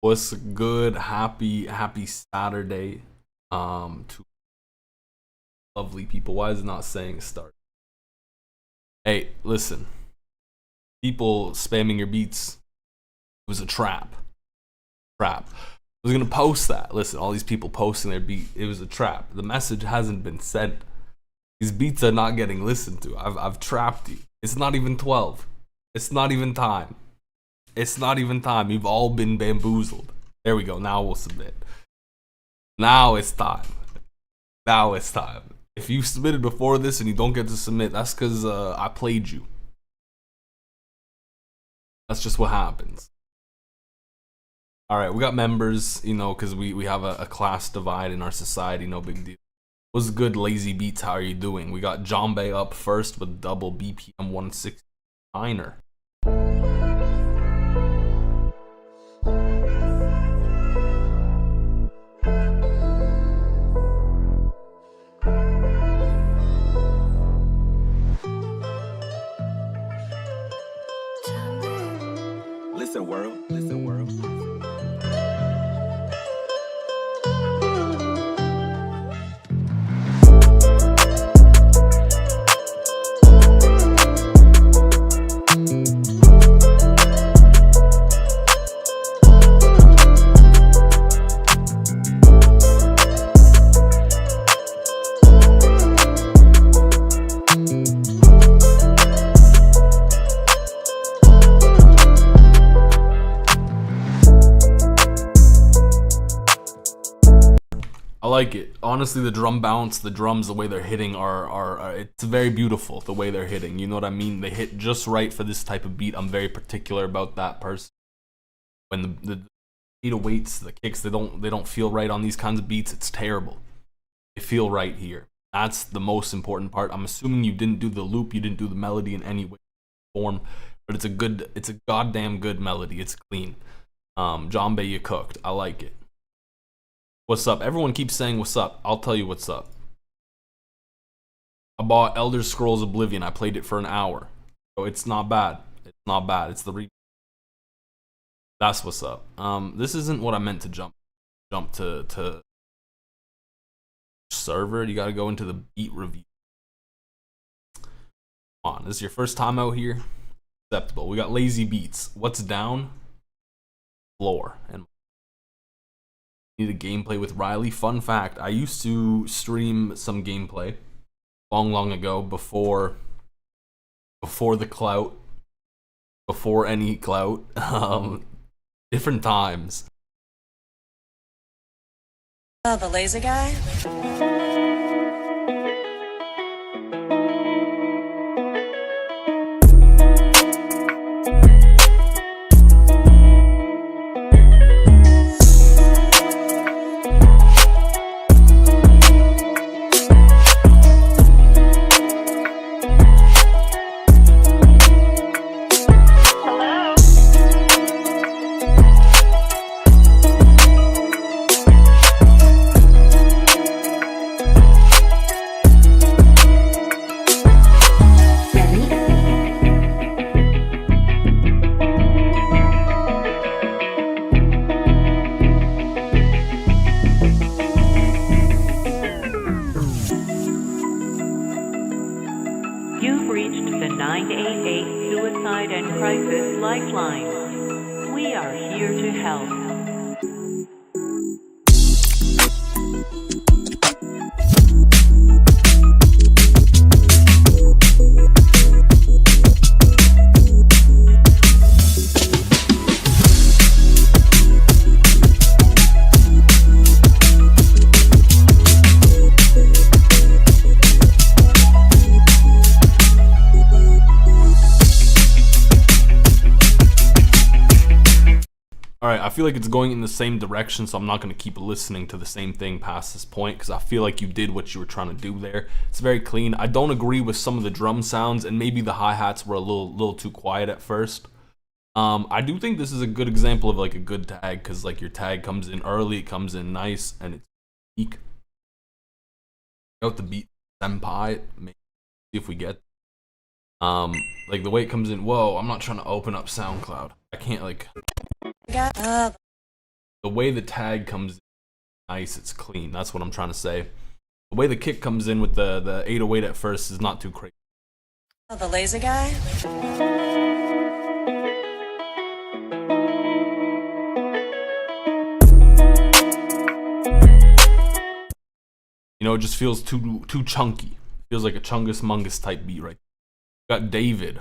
What's good? Happy Saturday. To lovely people. Why is it not saying start? Hey, listen. People spamming your beats. It was a trap. I was gonna post that. Listen, all these people posting their beat. It was a trap. The message hasn't been sent. These beats are not getting listened to. I've trapped you. It's not even 12. It's not even time. It's not even time. You've all been bamboozled. There we go. Now we'll submit. Now it's time. Now it's time. If you submitted before this and you don't get to submit, that's because I played you. That's just what happens. All right, we got members, because we have a class divide in our society. No big deal. What's good, Lazy Beats? How are you doing? We got Jombe up first with double BPM 169er. Listen, world. Listen, world. I like it. Honestly, the drum bounce, the drums, the way they're hitting are it's very beautiful the way they're hitting. You know what I mean? They hit just right for this type of beat. I'm very particular about that person. When the 808s, the kicks, they don't feel right on these kinds of beats. It's terrible. They feel right here. That's the most important part. I'm assuming you didn't do the loop, you didn't do the melody in any way, form, but it's a goddamn good melody. It's clean. Jombe, you cooked. I like it. What's up? Everyone keeps saying what's up. I'll tell you what's up. I bought Elder Scrolls Oblivion. I played it for an hour. So it's not bad. It's not bad. It's the That's what's up. This isn't what I meant to jump to server. You gotta go into the beat review. Come on, this is your first time out here? Acceptable. We got Lazy Beats. What's down? Floor. And need a gameplay with Riley. Fun fact, I used to stream some gameplay long ago before the clout, before any clout, different times. Oh, the lazy guy? You've reached the 988 Suicide and Crisis Lifeline. We are here to help. Alright, I feel like it's going in the same direction, so I'm not going to keep listening to the same thing past this point, because I feel like you did what you were trying to do there. It's very clean. I don't agree with some of the drum sounds, and maybe the hi-hats were a little too quiet at first. I do think this is a good example of like a good tag, because like your tag comes in early, it comes in nice, and it's peak. Out the beat senpai, maybe see if we get like the way it comes in. Whoa, I'm not trying to open up SoundCloud. I can't like the way the tag comes in, nice, it's clean. That's what I'm trying to say. The way the kick comes in with the 808 at first is not too crazy. Oh, the laser guy? You know, it just feels too chunky. Feels like a Chungus Mungus type beat right there. Got David.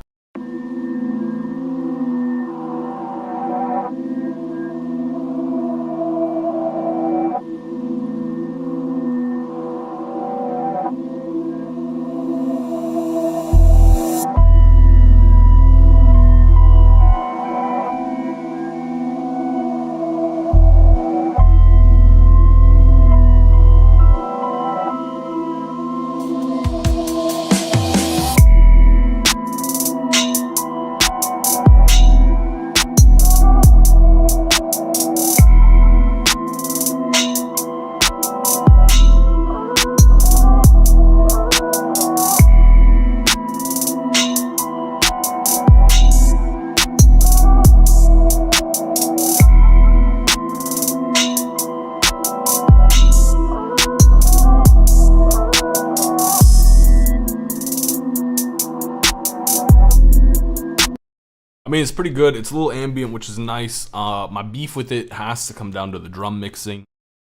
I mean, it's pretty good. It's a little ambient, which is nice. My beef with it has to come down to the drum mixing.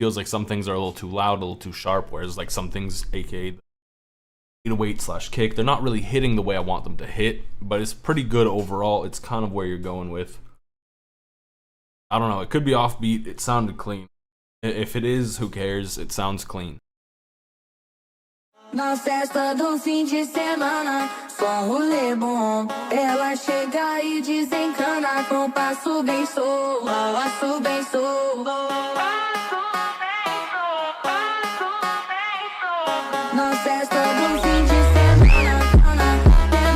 Feels like some things are a little too loud, a little too sharp, whereas like some things, aka the 808/kick, they're not really hitting the way I want them to hit, but it's pretty good overall. It's kind of where you're going with. I don't know. It could be offbeat. It sounded clean. If it is, who cares? It sounds clean. Na festa do fim de semana, só um rolê bom. Ela chega e desencana com passo bem solto, passo bem solto. Na festa do fim de semana, fim de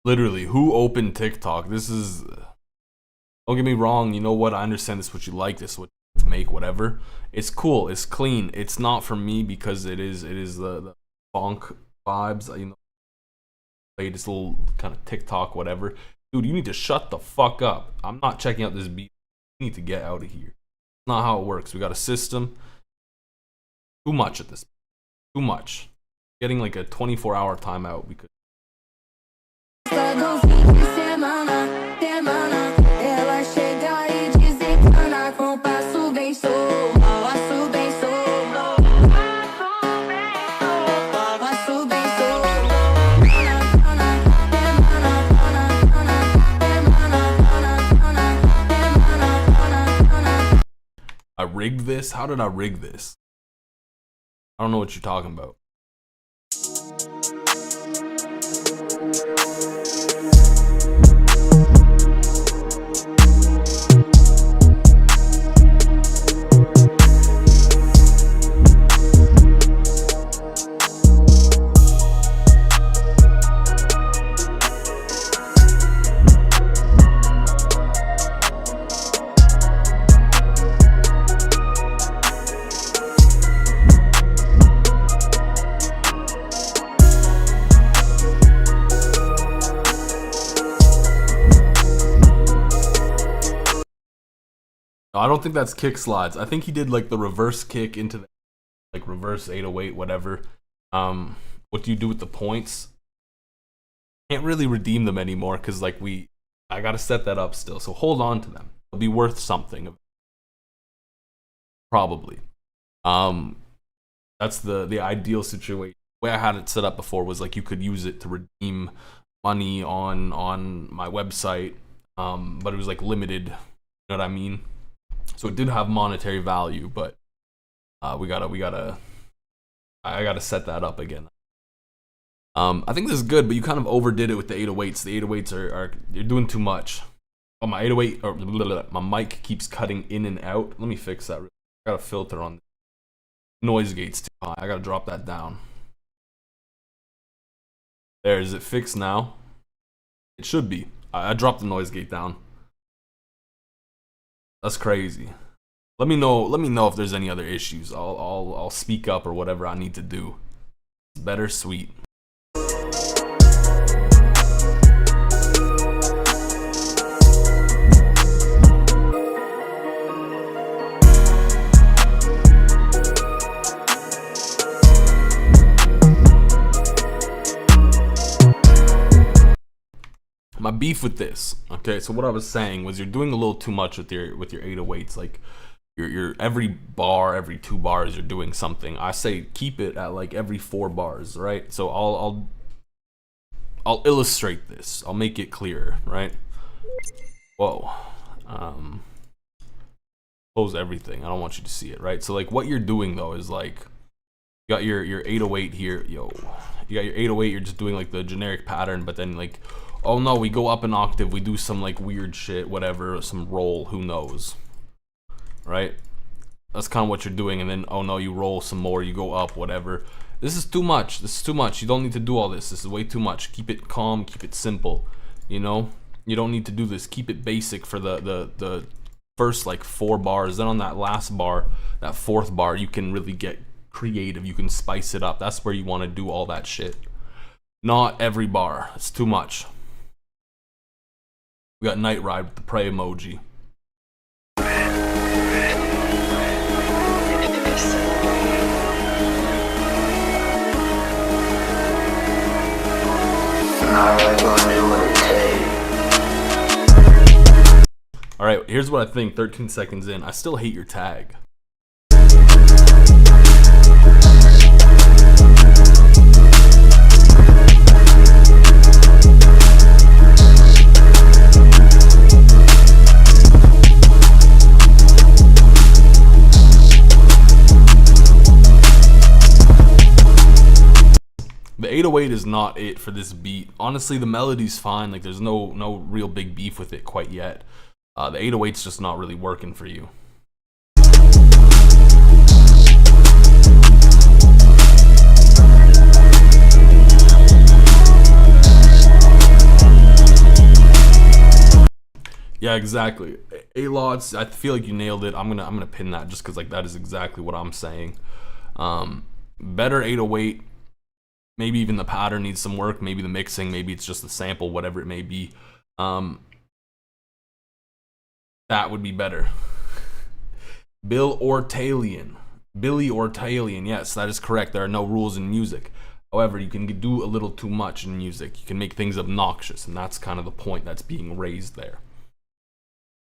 Literally, who opened TikTok? This is. Don't get me wrong. You know what? I understand this is what you like. This is what to make. Whatever. It's cool. It's clean. It's not for me because it is the funk vibes. You know, play this little kind of TikTok whatever. Dude, you need to shut the fuck up. I'm not checking out this beat. You need to get out of here. It's not how it works. We got a system. Too much at this. Too much. Getting like a 24-hour timeout because. do fim de semana, ela chega e desencana com passo bem solto, passo bem solto, passo bem solto. I rigged this? How did I rig this? I don't know what you're talking about. I don't think that's kick slides. I think he did like the reverse kick into the like reverse 808, whatever. What do you do with the points? Can't really redeem them anymore because like I gotta set that up still. So hold on to them. They'll be worth something. Probably. That's the ideal situation. The way I had it set up before was like you could use it to redeem money on my website. But it was like limited. You know what I mean? So it did have monetary value, but I gotta set that up again. I think this is good, but you kind of overdid it with the 808s. The 808s are you're doing too much. Oh, my 808 or my mic keeps cutting in and out. Let me fix that. I got a filter on. Noise gate's too high. I gotta drop that down. There, is it fixed now? It should be. I dropped the noise gate down. That's crazy. Let me know if there's any other issues. I'll speak up or whatever I need to do. It's better sweet. My beef with this, okay, so what I was saying was you're doing a little too much with your 808s. Like you're every bar, every 2 bars you're doing something. I say keep it at like every 4 bars, right? So I'll illustrate this. I'll make it clearer, right? Whoa. Close everything. I don't want you to see it, right? So like what you're doing though is like you got your 808 here, yo. You got your 808, you're just doing like the generic pattern, but then like, oh no, we go up an octave, we do some like weird shit, whatever, some roll, who knows, right? That's kind of what you're doing, and then, oh no, you roll some more, you go up, whatever. This is too much, you don't need to do all this is way too much. Keep it calm, keep it simple, you know? You don't need to do this, keep it basic for the first like 4 bars, then on that last bar, that 4th bar, you can really get creative, you can spice it up. That's where you want to do all that shit. Not every bar, it's too much. We got Night Ride with the pray emoji. Alright, here's what I think 13 seconds in. I still hate your tag. The 808 is not it for this beat. Honestly, the melody's fine. Like, there's no real big beef with it quite yet. The 808's just not really working for you. Yeah, exactly. A-Lots, I feel like you nailed it. I'm gonna pin that just because like that is exactly what I'm saying. Better 808. Maybe even the pattern needs some work. Maybe the mixing. Maybe it's just the sample. Whatever it may be. That would be better. Billy Ortalian. Yes, that is correct. There are no rules in music. However, you can do a little too much in music. You can make things obnoxious, and that's kind of the point that's being raised there.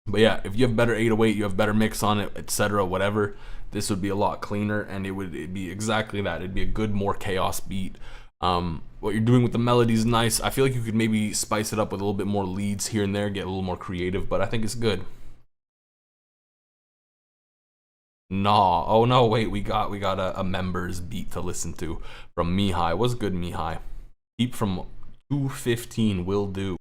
But yeah, if you have better 808, you have better mix on it, etc., whatever, this would be a lot cleaner, and it'd be exactly that. It'd be a good, more chaos beat. What you're doing with the melody is nice. I feel like you could maybe spice it up with a little bit more leads here and there, get a little more creative, but I think it's good. Nah, oh no, wait, we got a members beat to listen to from Mihai. What's good, Mihai? Keep from 215 will do.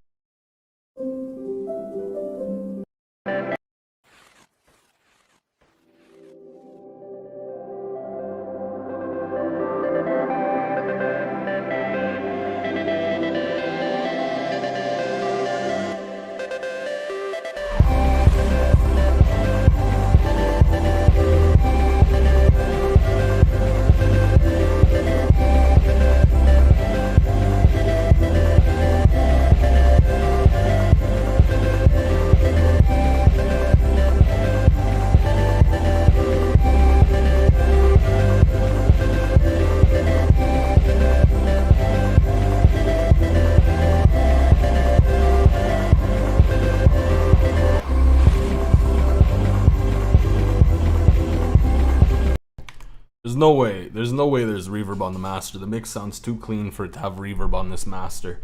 There's no way there's reverb on the master. The mix sounds too clean for it to have reverb on this master.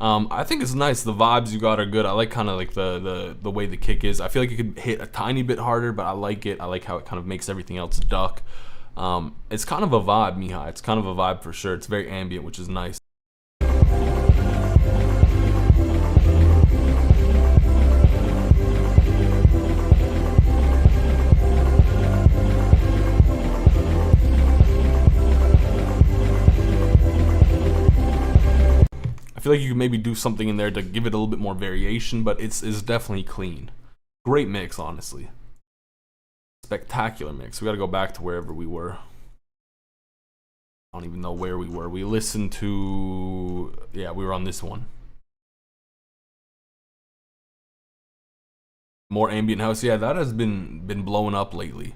I think it's nice. The vibes you got are good. I like kind of like the way the kick is. I feel like you could hit a tiny bit harder, but I like it. I like how it kind of makes everything else duck. It's kind of a vibe, Mihai. It's kind of a vibe for sure. It's very ambient, which is nice. I feel feel like you could maybe do something in there to give it a little bit more variation, but it's definitely clean. Great mix, honestly. Spectacular mix. We gotta go back to wherever we were. I don't even know where we were. We listened to, yeah, we were on this one. More ambient house. Yeah, that has been blowing up lately.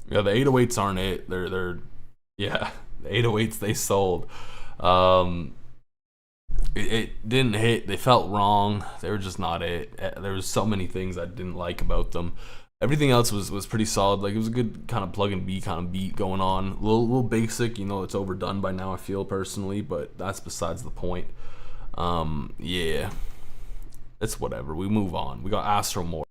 Yeah, the 808s aren't it. They're yeah, the 808s they sold. It didn't hit. They felt wrong. They were just not it. There was so many things I didn't like about them. Everything else was pretty solid. Like, it was a good kind of plug and be kind of beat going on. A little basic, you know. It's overdone by now, I feel personally, but that's besides the point. Yeah, it's whatever. We move on. We got Astro More.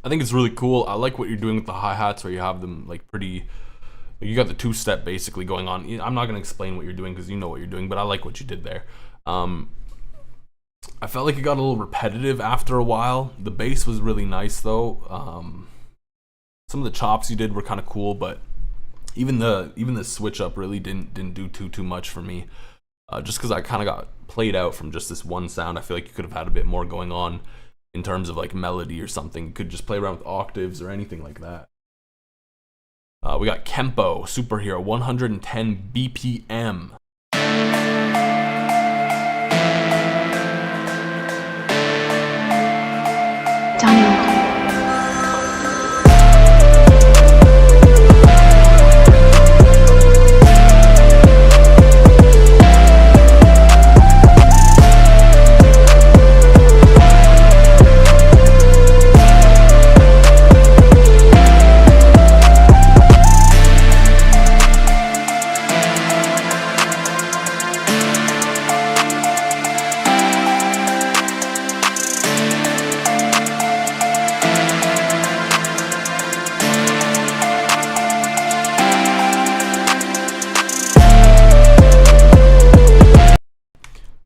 I think it's really cool. I like what you're doing with the hi-hats, where you have them like pretty, you got the two-step basically going on. I'm not going to explain what you're doing because you know what you're doing, but I like what you did there. I felt like it got a little repetitive after a while. The bass was really nice though. Some of the chops you did were kind of cool, but even the switch up really didn't do too much for me. Just because I kind of got played out from just this one sound. I feel like you could have had a bit more going on in terms of like melody or something. You could just play around with octaves or anything like that. We got Kempo Superhero 110 BPM. Daniel.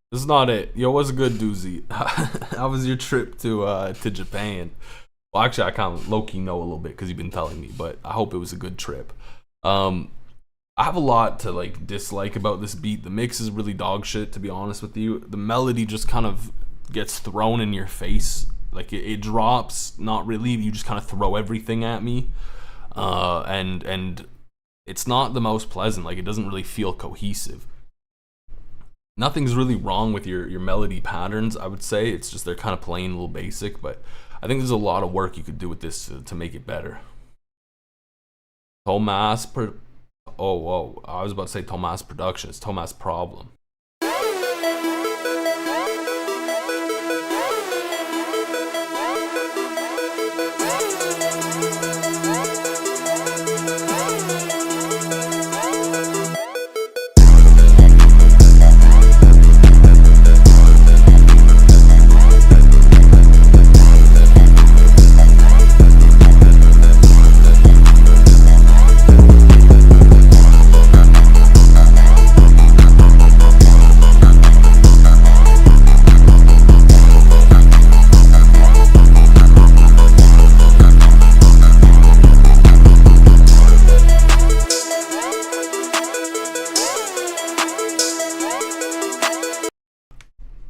This is not it. Yo, what's a good doozy? How was your trip to Japan? Well, actually, I kind of low-key know a little bit because you've been telling me, but I hope it was a good trip. I have a lot to like dislike about this beat. The mix is really dog shit, to be honest with you. The melody just kind of gets thrown in your face Like it drops, not really. You just kind of throw everything at me, and it's not the most pleasant. Like it doesn't really feel cohesive. Nothing's really wrong with your melody patterns, I would say. It's just they're kind of plain, a little basic, but I think there's a lot of work you could do with this to make it better. Tomas whoa, I was about to say Tomas production. It's Tomas problem.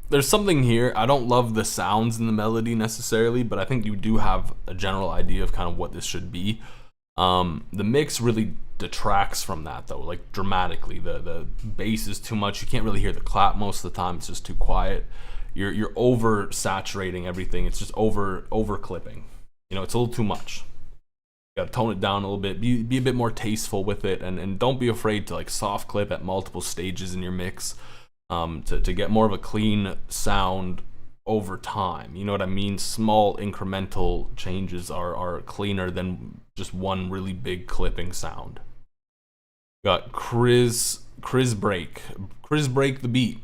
There's something here. I don't love the sounds in the melody necessarily, but I think you do have a general idea of kind of what this should be. The mix really detracts from that though, like dramatically. The bass is too much. You can't really hear the clap most of the time. It's just too quiet. You're over saturating everything. It's just over clipping. You know, it's a little too much. You gotta tone it down a little bit. Be a bit more tasteful with it, and don't be afraid to like soft clip at multiple stages in your mix. To get more of a clean sound over time. You know what I mean? Small incremental changes are cleaner than just one really big clipping sound. Got Chris break the beat.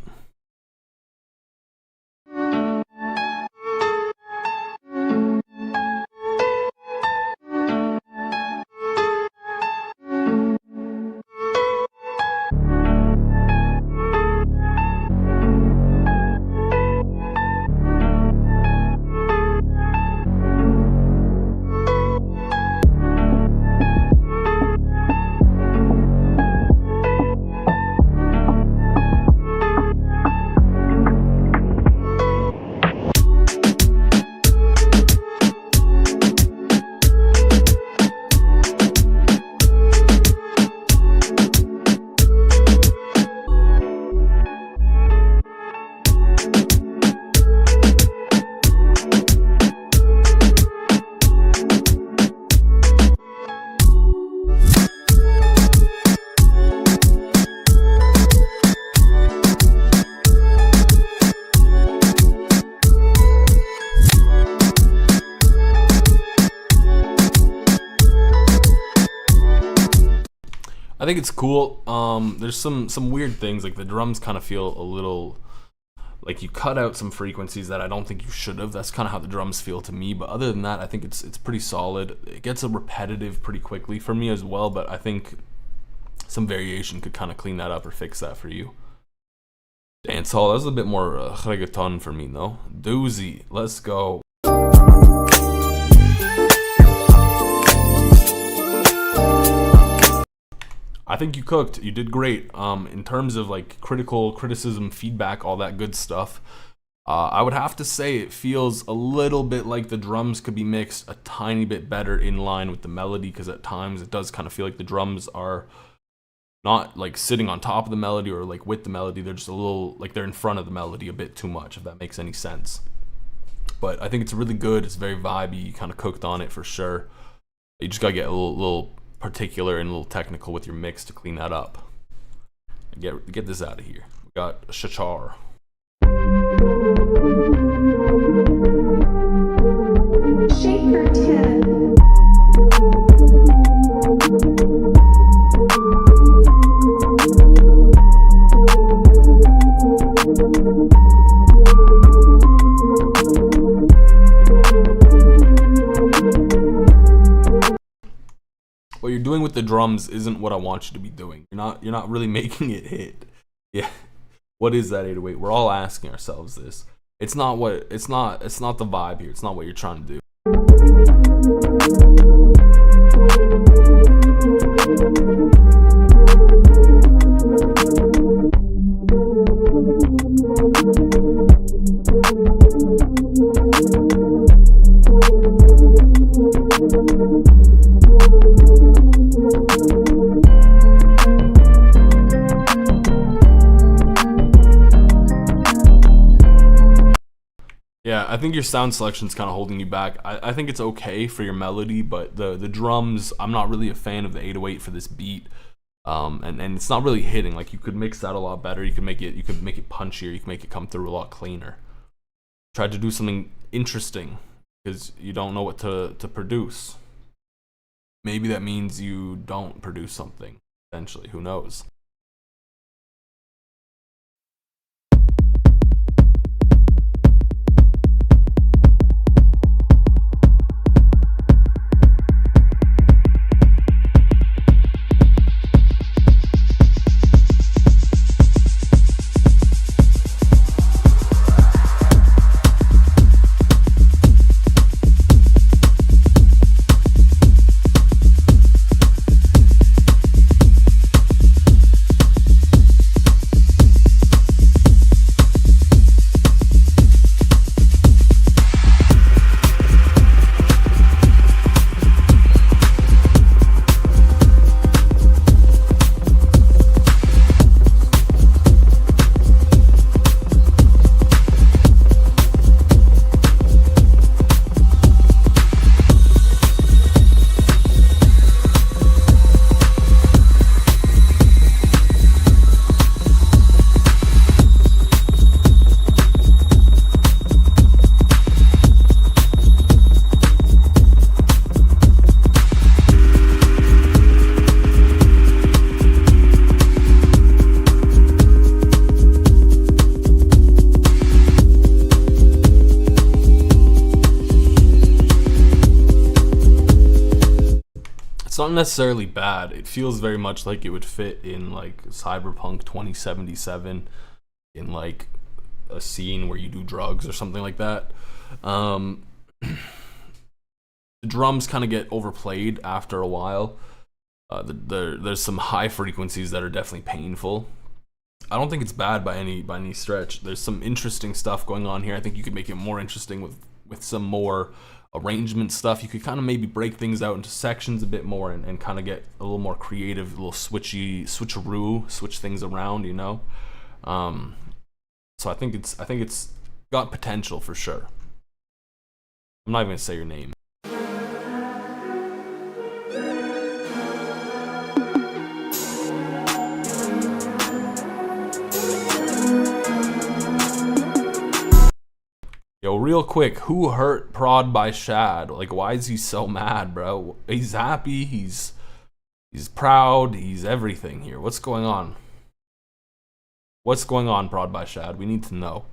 I think it's cool. There's some weird things, like the drums kind of feel a little like you cut out some frequencies that I don't think you should have. That's kind of how the drums feel to me. But other than that, I think it's pretty solid. It gets a repetitive pretty quickly for me as well. But I think some variation could kind of clean that up or fix that for you. Dancehall, that was a bit more reggaeton for me though. Doozy, let's go. I think you cooked. You did great. In terms of like criticism, feedback, all that good stuff, I would have to say it feels a little bit like the drums could be mixed a tiny bit better in line with the melody, because at times it does kind of feel like the drums are not like sitting on top of the melody or like with the melody. They're just a little like they're in front of the melody a bit too much, if that makes any sense. But I think it's really good. It's very vibey. You kind of cooked on it for sure. You just gotta get a little particular and a little technical with your mix to clean that up. Get this out of here. We got Shachar. Shake your head. What you're doing with the drums isn't what I want you to be doing. You're not really making it hit. Yeah. What is that 808? We're all asking ourselves this. It's not the vibe here. It's not what you're trying to do. think your sound selection's kind of holding you back. I think it's okay for your melody, but the drums, I'm not really a fan of the 808 for this beat. And it's not really hitting. Like, you could mix that a lot better. You could make it punchier. You could make it come through a lot cleaner. Try to do something interesting because you don't know what to produce. Maybe that means you don't produce something, essentially. Who knows? It's not necessarily bad. It feels very much like it would fit in like Cyberpunk 2077, in like a scene where you do drugs or something like that. The drums kind of get overplayed after a while. There's some high frequencies that are definitely painful. I don't think it's bad by any stretch. There's some interesting stuff going on here. I think you could make it more interesting with some more arrangement stuff. You could kind of maybe break things out into sections a bit more and kind of get a little more creative, a little switcheroo, switch things around, you know. So I think it's got potential for sure. I'm not even gonna say your name. Yo, real quick, who hurt Prod by Shad? Like, why is he so mad, bro? He's happy, he's proud, he's everything here. What's going on? What's going on, Prod by Shad? We need to know.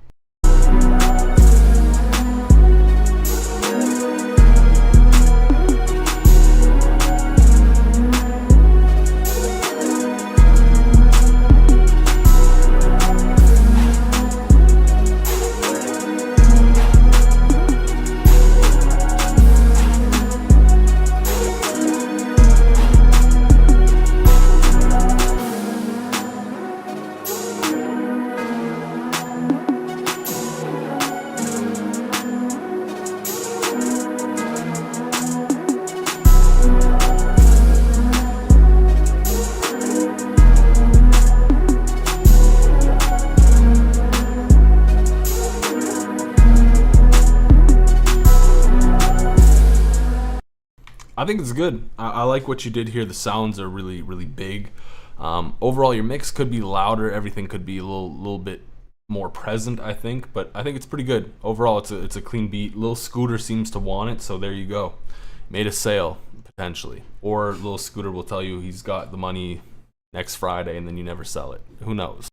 I think it's good. I like what you did here. The sounds are really, really big. Overall, your mix could be louder. Everything could be a little bit more present, I think. But I think it's pretty good. Overall, it's a clean beat. Lil Scooter seems to want it, so there you go. Made a sale, potentially. Or Lil Scooter will tell you he's got the money next Friday, and then you never sell it. Who knows?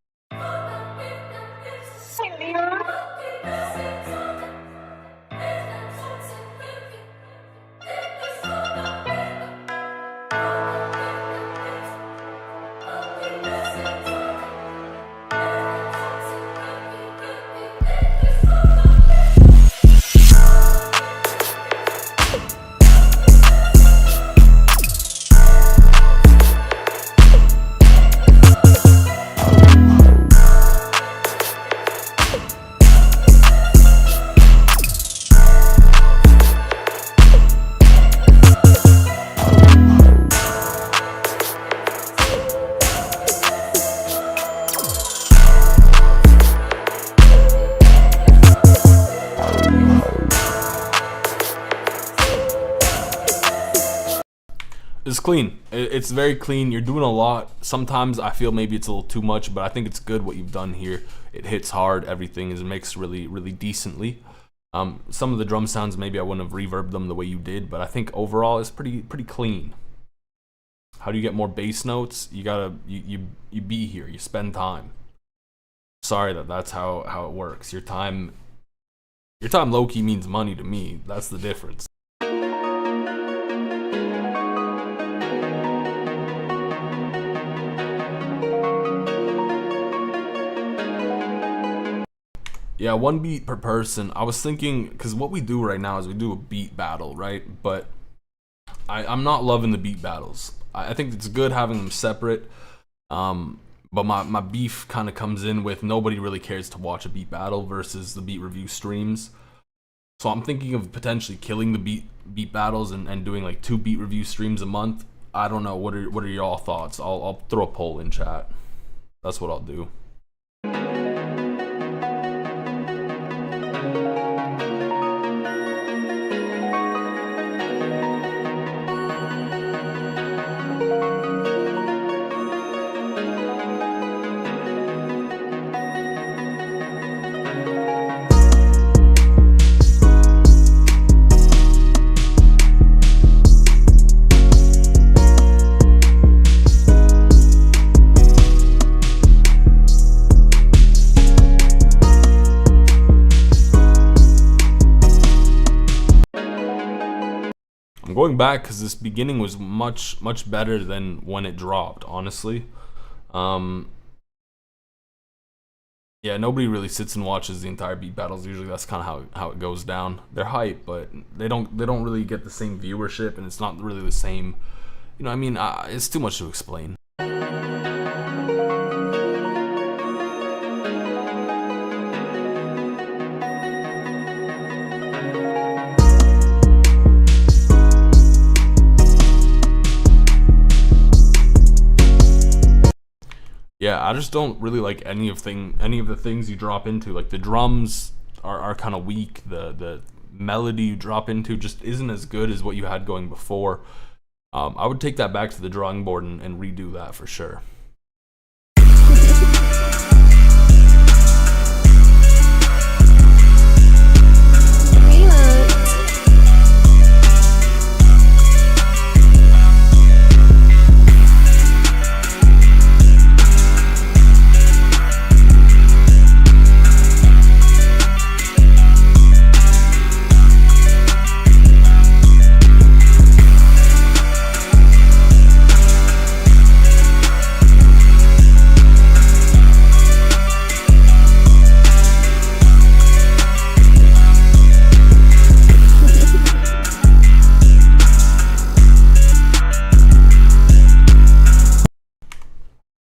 It's clean. It's very clean. You're doing a lot. Sometimes I feel maybe it's a little too much, but I think it's good what you've done here. It hits hard. Everything is mixed really, really decently. Some of the drum sounds, maybe I wouldn't have reverbed them the way you did, but I think overall it's pretty clean. How do you get more bass notes? You gotta you be here. You spend time. Sorry that's how it works. Your time low-key means money to me. That's the difference. Yeah, 1 beat per person. I was thinking, because what we do right now is we do a beat battle, right? But I'm not loving the beat battles. I think it's good having them separate. But my beef kind of comes in with nobody really cares to watch a beat battle versus the beat review streams. So I'm thinking of potentially killing the beat battles and doing like 2 beat review streams a month. I don't know. What are y'all thoughts? I'll throw a poll in chat. That's what I'll do. I'm going back because this beginning was much better than when it dropped, honestly. Yeah, nobody really sits and watches the entire beat battles. Usually that's kind of how it goes down. They're hype, but they don't really get the same viewership, and it's not really the same. You know, I mean, it's too much to explain. Yeah, I just don't really like any of the things you drop into. Like the drums are kind of weak. The melody you drop into just isn't as good as what you had going before. I would take that back to the drawing board and redo that for sure.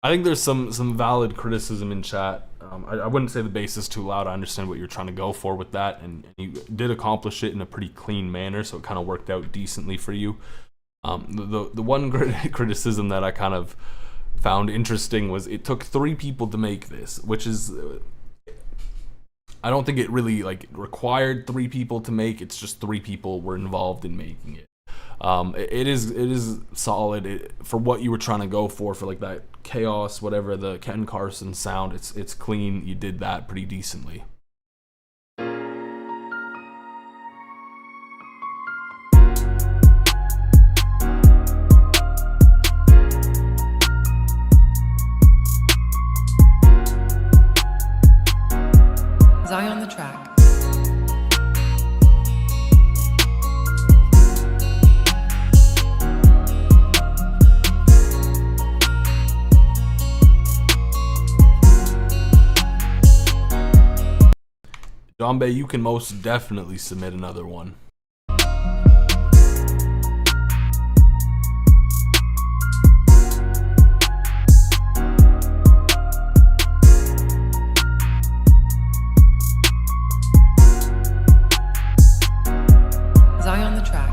I think there's some valid criticism in chat. I wouldn't say the bass is too loud. I understand what you're trying to go for with that, and you did accomplish it in a pretty clean manner, so it kind of worked out decently for you. The one criticism that I kind of found interesting was it took 3 people to make this, which is I don't think it really like required 3 people to make. It's just 3 people were involved in making it. It is solid for what you were trying to go for like that chaos, whatever, the Ken Carson sound. It's clean. You did that pretty decently. Zion on the track. John Bay, you can most definitely submit another one. Zion on the track.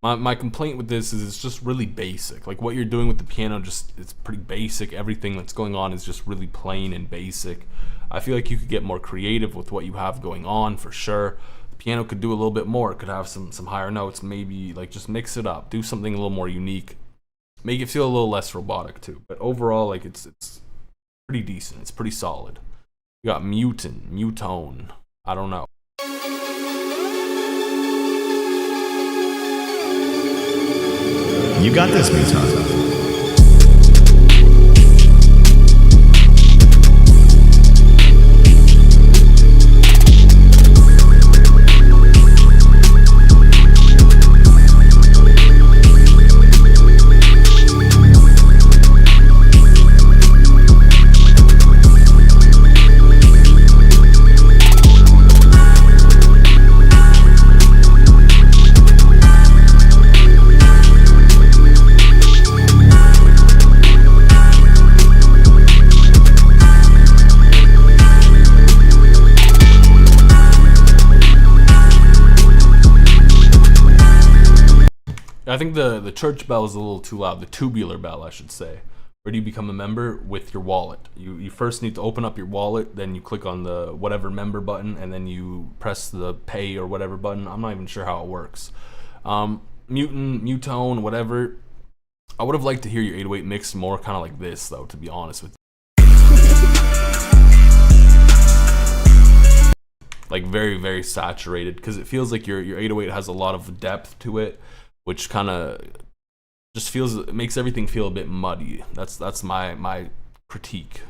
My complaint with this is it's just really basic. Like what you're doing with the piano, it's pretty basic. Everything that's going on is just really plain and basic. I feel like you could get more creative with what you have going on for sure. The piano could do a little bit more. It could have some higher notes, maybe like just mix it up, do something a little more unique, make it feel a little less robotic too. But overall, like it's pretty decent. It's pretty solid. You got mutone. I don't know. You got this, Muton. I think the church bell is a little too loud. The tubular bell, I should say. Where do you become a member? With your wallet. You first need to open up your wallet, then you click on the whatever member button, and then you press the pay or whatever button. I'm not even sure how it works. Mutone, whatever. I would have liked to hear your 808 mixed more kind of like this, though, to be honest with you. Like very, very saturated, because it feels like your 808 has a lot of depth to it, which kind of just feels, it makes everything feel a bit muddy. That's my critique.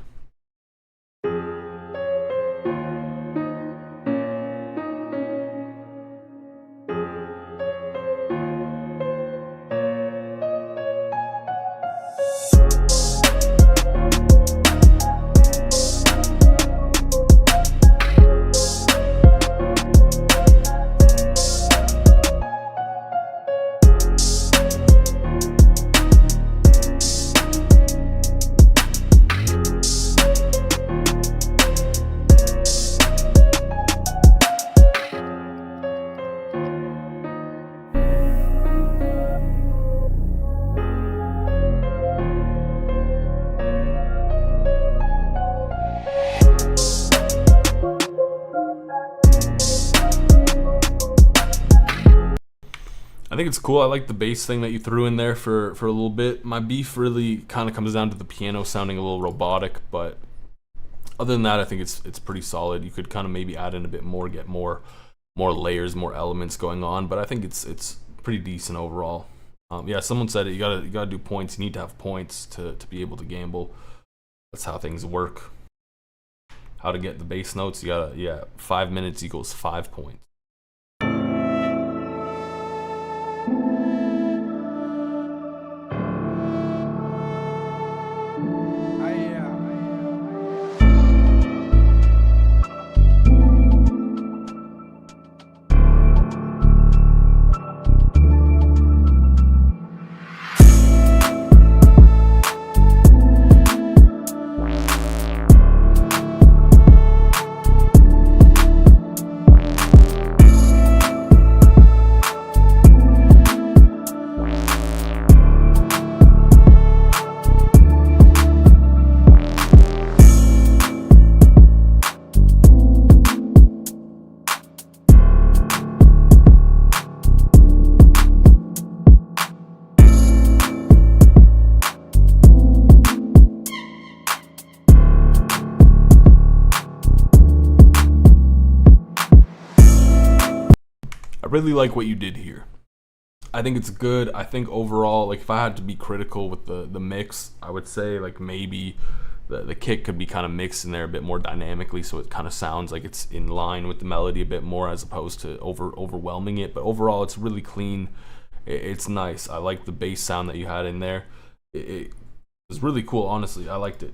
I think it's cool. I like the bass thing that you threw in there for a little bit. My beef really kind of comes down to the piano sounding a little robotic, but other than that, I think it's pretty solid. You could kind of maybe add in a bit more, get more layers, more elements going on, but I think it's pretty decent overall. Yeah, someone said it. You gotta do points. You need to have points to be able to gamble. That's how things work. How to get the bass notes? You gotta 5 minutes equals 5 points. I really like what you did here. I think it's good. I think overall, like if I had to be critical with the mix, I would say like maybe the kick could be kind of mixed in there a bit more dynamically, so it kind of sounds like it's in line with the melody a bit more as opposed to overwhelming it. But overall, it's really clean. It's nice. I like the bass sound that you had in there. It was really cool, honestly. I liked it.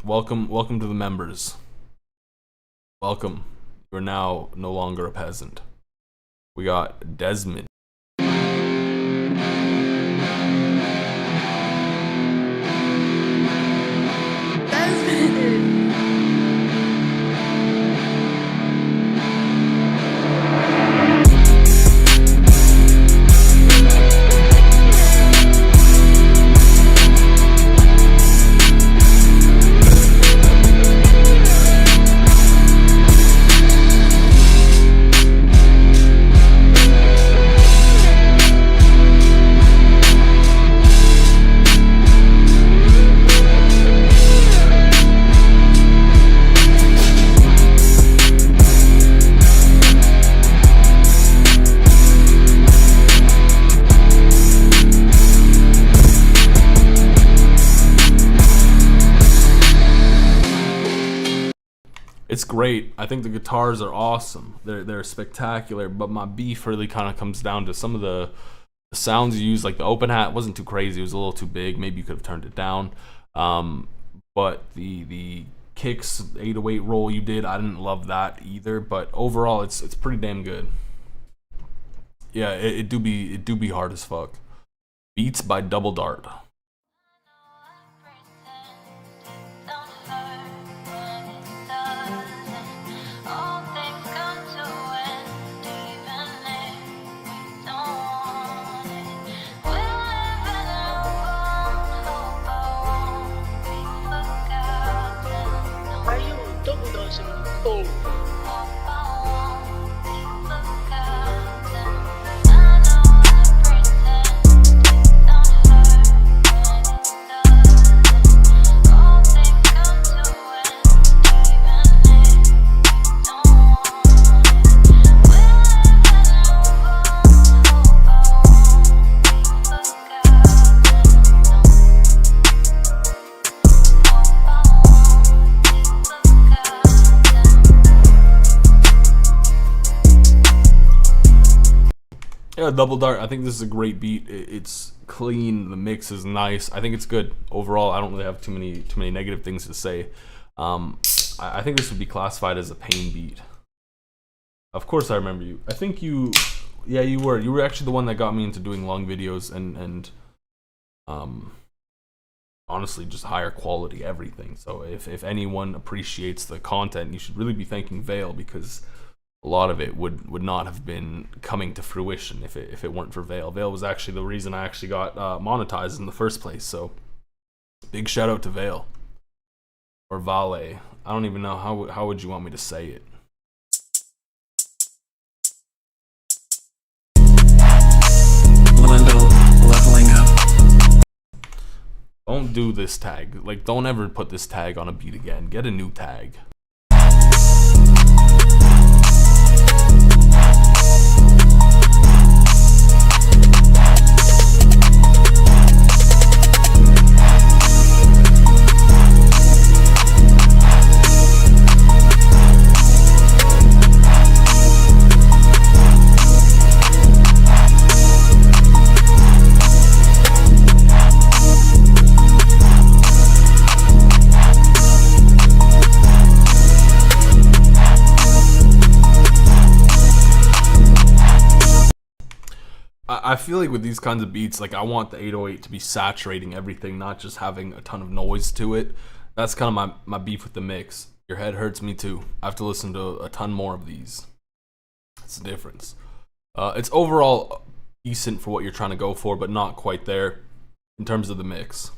Welcome to the members. Welcome. You're now no longer a peasant. We got Desmond. It's great. I think the guitars are awesome. They're spectacular. But my beef really kind of comes down to some of the sounds you use. Like the open hat wasn't too crazy. It was a little too big. Maybe you could have turned it down. But the kicks 808 roll you did, I didn't love that either. But overall, it's pretty damn good. Yeah, it do be hard as fuck. Beats by Double Dart. Yeah, Double Dart. I think this is a great beat. It's clean. The mix is nice. I think it's good overall. I don't really have too many negative things to say. I think this would be classified as a pain beat. Of course, I remember you. I think you, yeah, you were actually the one that got me into doing long videos and honestly just higher quality everything. So if anyone appreciates the content, you should really be thanking Vale, because a lot of it would not have been coming to fruition if it weren't for Vale. Vale was actually the reason I actually got monetized in the first place. So big shout out to Vale, or Vale. I don't even know how would you want me to say it. Leveling up. Don't do this tag. Like, don't ever put this tag on a beat again. Get a new tag. I feel like with these kinds of beats, like I want the 808 to be saturating everything, not just having a ton of noise to it. That's kind of my beef with the mix. Your head hurts me too. I have to listen to a ton more of these. That's the difference. It's overall decent for what you're trying to go for, but not quite there in terms of the mix.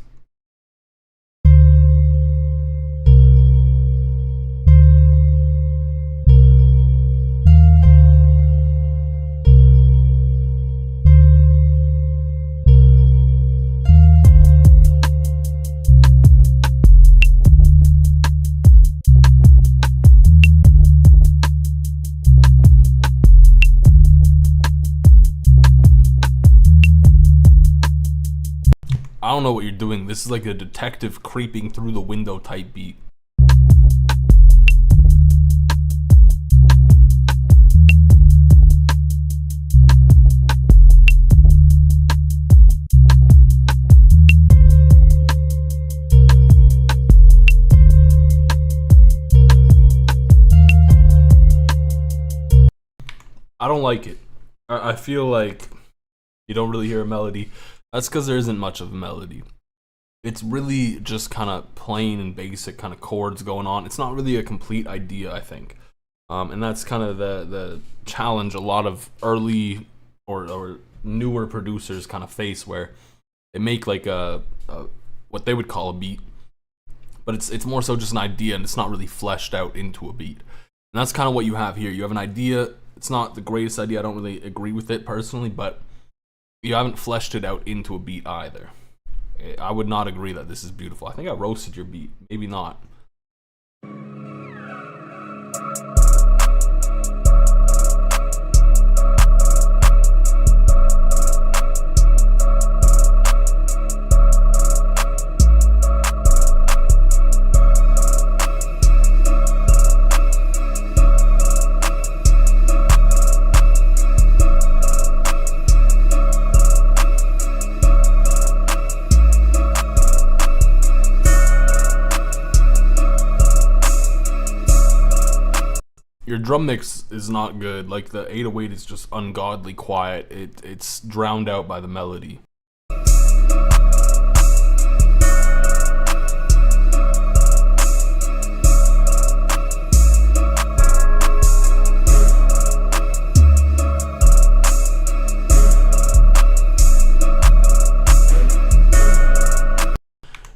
I don't know what you're doing. This is like a detective creeping through the window type beat. I don't like it. I feel like you don't really hear a melody. That's because there isn't much of a melody. It's really just kind of plain and basic kind of chords going on. It's not really a complete idea, I think. And that's kind of the challenge a lot of early or newer producers kind of face, where they make like a what they would call a beat, but it's more so just an idea, and it's not really fleshed out into a beat. And that's kind of what you have here. You have an idea. It's not the greatest idea. I don't really agree with it personally, but you haven't fleshed it out into a beat either. I would not agree that this is beautiful. I think I roasted your beat. Maybe not. drum mix is not good. Like the 808 is just ungodly quiet. It's drowned out by the melody.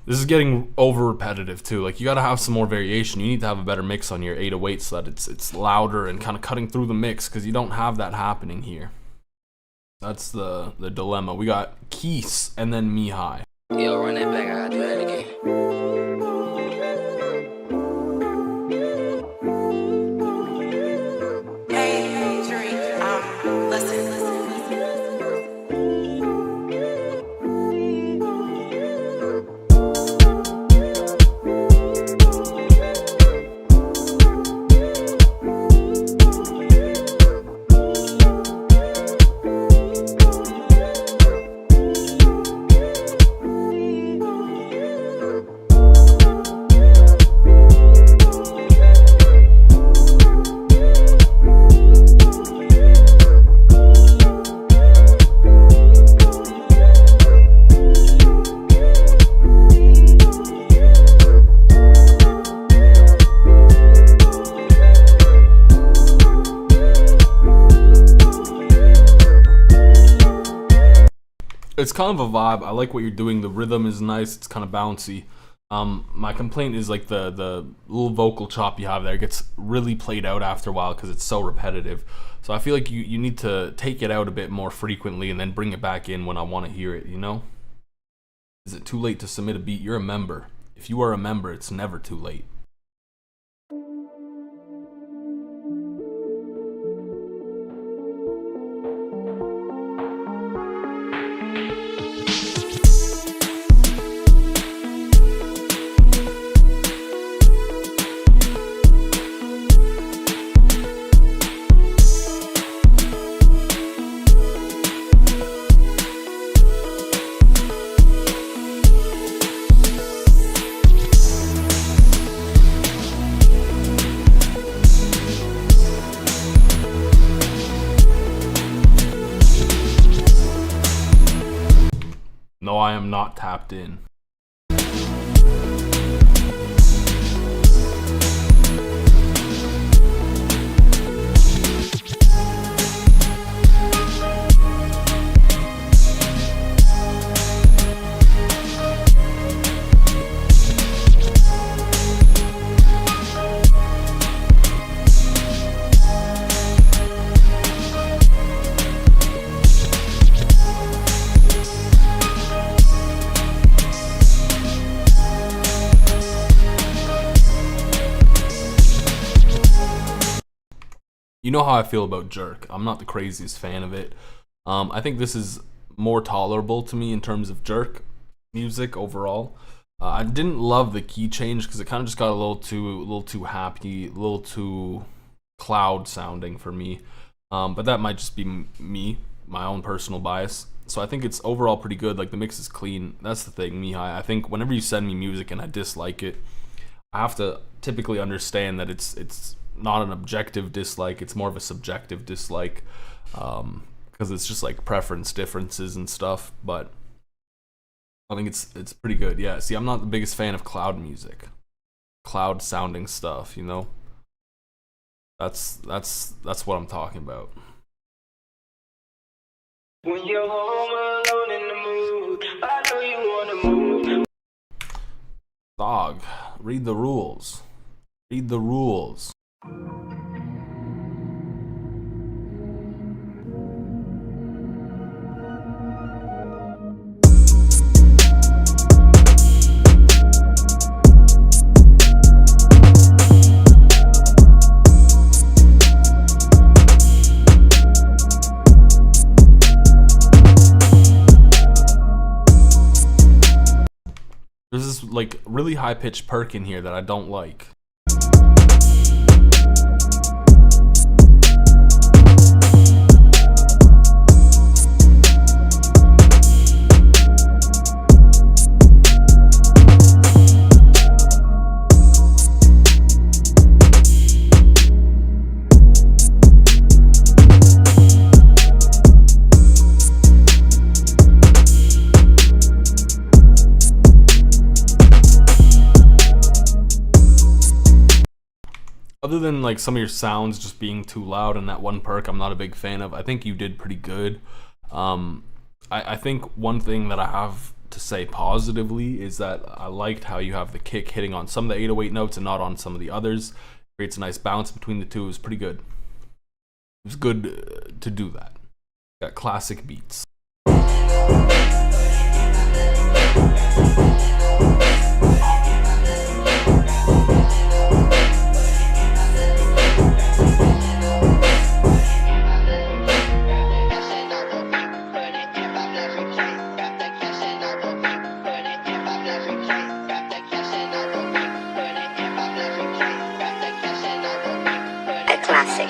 This is getting over repetitive too. Like you gotta have some more variation. You need to have a better mix on your 808 so that it's louder and kind of cutting through the mix, because you don't have that happening here. That's the dilemma. We got Keese and then Mihai. Yo, run that back. I gotta do that again. Hey, Drake, listen. It's kind of a vibe. I like what you're doing. The rhythm is nice. It's kind of bouncy. My complaint is like the little vocal chop you have there gets really played out after a while because it's so repetitive. So I feel like you need to take it out a bit more frequently and then bring it back in when I want to hear it, you know? Is it too late to submit a beat? You're a member. If you are a member, it's never too late. No, I am not tapped in. You know how I feel about Jerk. I'm not the craziest fan of it. I think this is more tolerable to me in terms of Jerk music overall. I didn't love the key change because it kind of just got a little too happy, a little too cloud sounding for me. But that might just be me, my own personal bias. So I think it's overall pretty good. Like the mix is clean. That's the thing, Mihai. I think whenever you send me music and I dislike it, I have to typically understand that it's not an objective dislike, it's more of a subjective dislike, because it's just like preference differences and stuff. But I think it's pretty good. Yeah, see, I'm not the biggest fan of cloud music, cloud sounding stuff, you know. That's what I'm talking about. When you're home alone in the mood, I know you wanna move. Dog, read the rules. Read the rules. There's this like really high pitched perk in here that I don't like. other than like some of your sounds just being too loud and that one perk I'm not a big fan of, I think you did pretty good. I think one thing that I have to say positively is that I liked how you have the kick hitting on some of the 808 notes and not on some of the others. Creates a nice balance between the two. It was pretty good. It was good to do that. Got classic beats. Classic.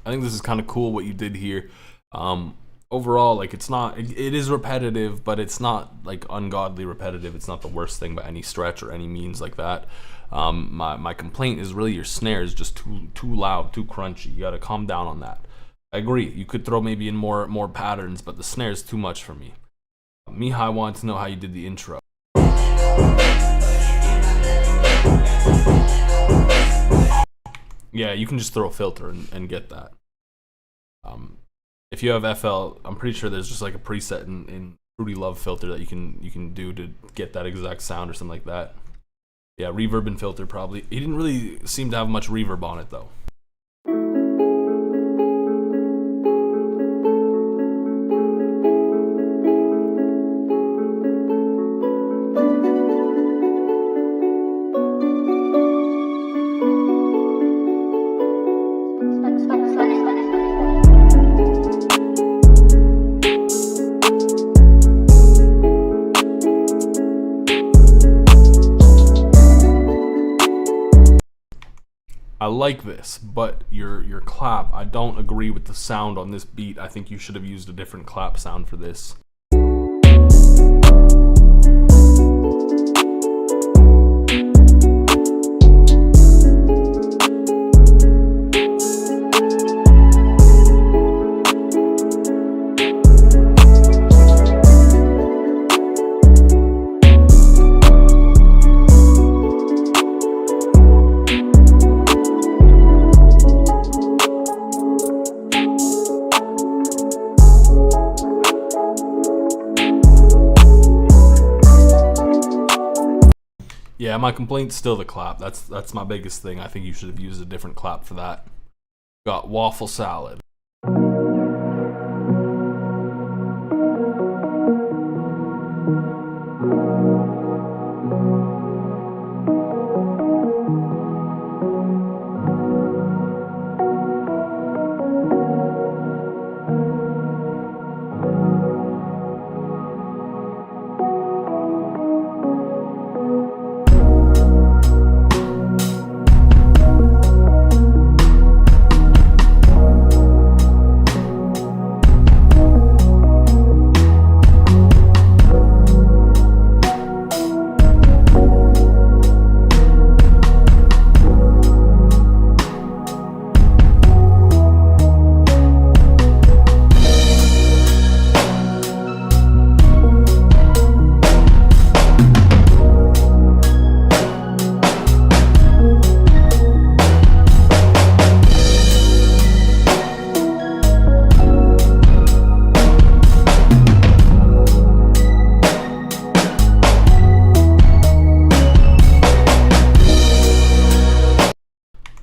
I think this is kind of cool what you did here. Overall, like it is repetitive, but it's not like ungodly repetitive. It's not the worst thing by any stretch or any means like that. My complaint is really your snare is just too loud, too crunchy. You gotta calm down on that. I agree. You could throw maybe in more patterns, but the snare is too much for me. Mihai wants to know how you did the intro. Yeah, you can just throw a filter and get that. If you have FL, I'm pretty sure there's just like a preset in Fruity Love filter that you can do to get that exact sound or something like that. Yeah, reverb and filter probably. He didn't really seem to have much reverb on it though. I like this, but your clap, I don't agree with the sound on this beat. I think you should have used a different clap sound for this. Yeah, my complaint's still the clap. That's my biggest thing. I think you should have used a different clap for that. Got waffle salad.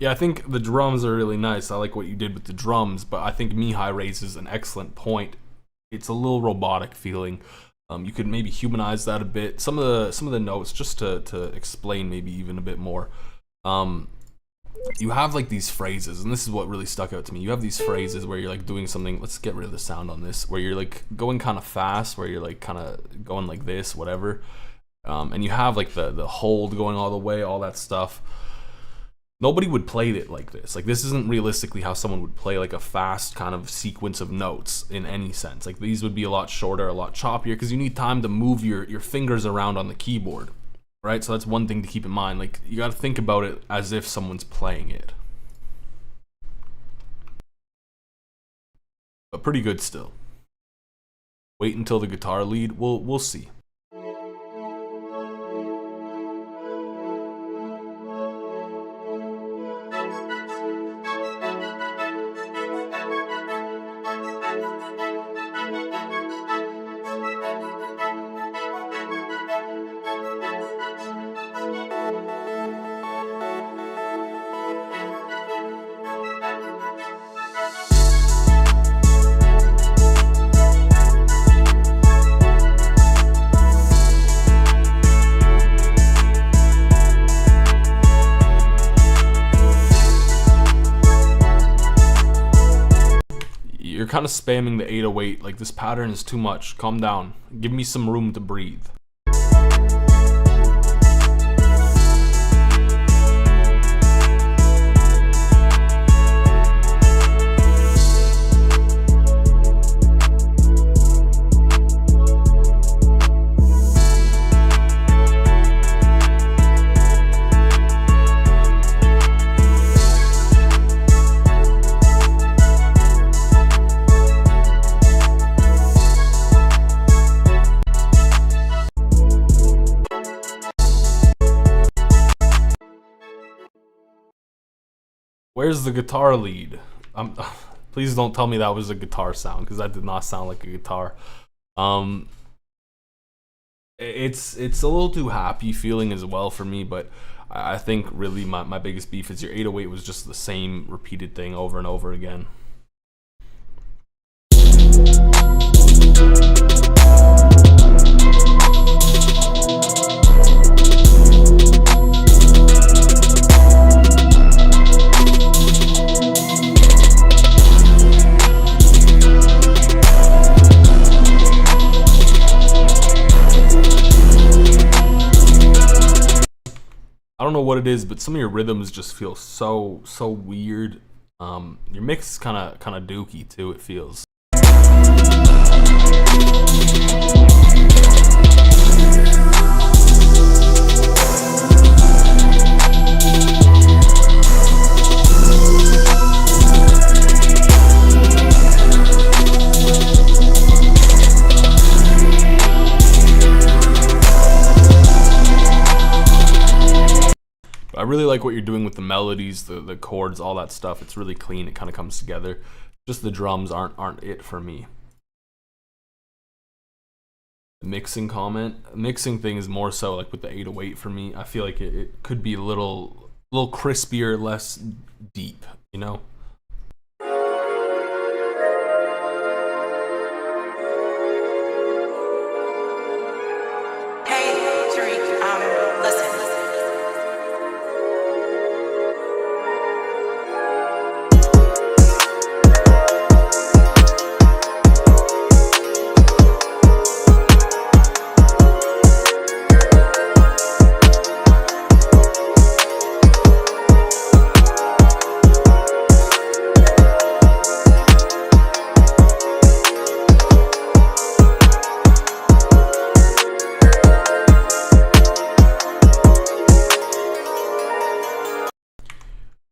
Yeah, I think the drums are really nice. I like what you did with the drums, but I think Mihai raises an excellent point. It's a little robotic feeling. You could maybe humanize that a bit. Some of the notes, just to explain maybe even a bit more. You have like these phrases, and this is what really stuck out to me. You have these phrases where you're like doing something. Let's get rid of the sound on this. Where you're like going kind of fast, where you're like kind of going like this, whatever. and you have like the hold going all the way, all that stuff. Nobody would play it like this. Like, this isn't realistically how someone would play like a fast kind of sequence of notes in any sense. Like, these would be a lot shorter, a lot choppier, because you need time to move your fingers around on the keyboard, right? So that's one thing to keep in mind. Like, you got to think about it as if someone's playing it. But pretty good still. Wait until the guitar lead. We'll see. You're kind of spamming the 808. Like, this pattern is too much. Calm down. Give me some room to breathe. Where's the guitar lead? Please don't tell me that was a guitar sound, because that did not sound like a guitar. It's a little too happy feeling as well for me, but I think really my biggest beef is your 808 was just the same repeated thing over and over again. I don't know what it is, but some of your rhythms just feel so weird. Your mix is kind of dookie too, it feels. I really like what you're doing with the melodies, the chords, all that stuff. It's really clean. It kind of comes together. Just the drums aren't it for me. The mixing thing is more so like with the 808 for me. I feel like it could be a little crispier, less deep, you know?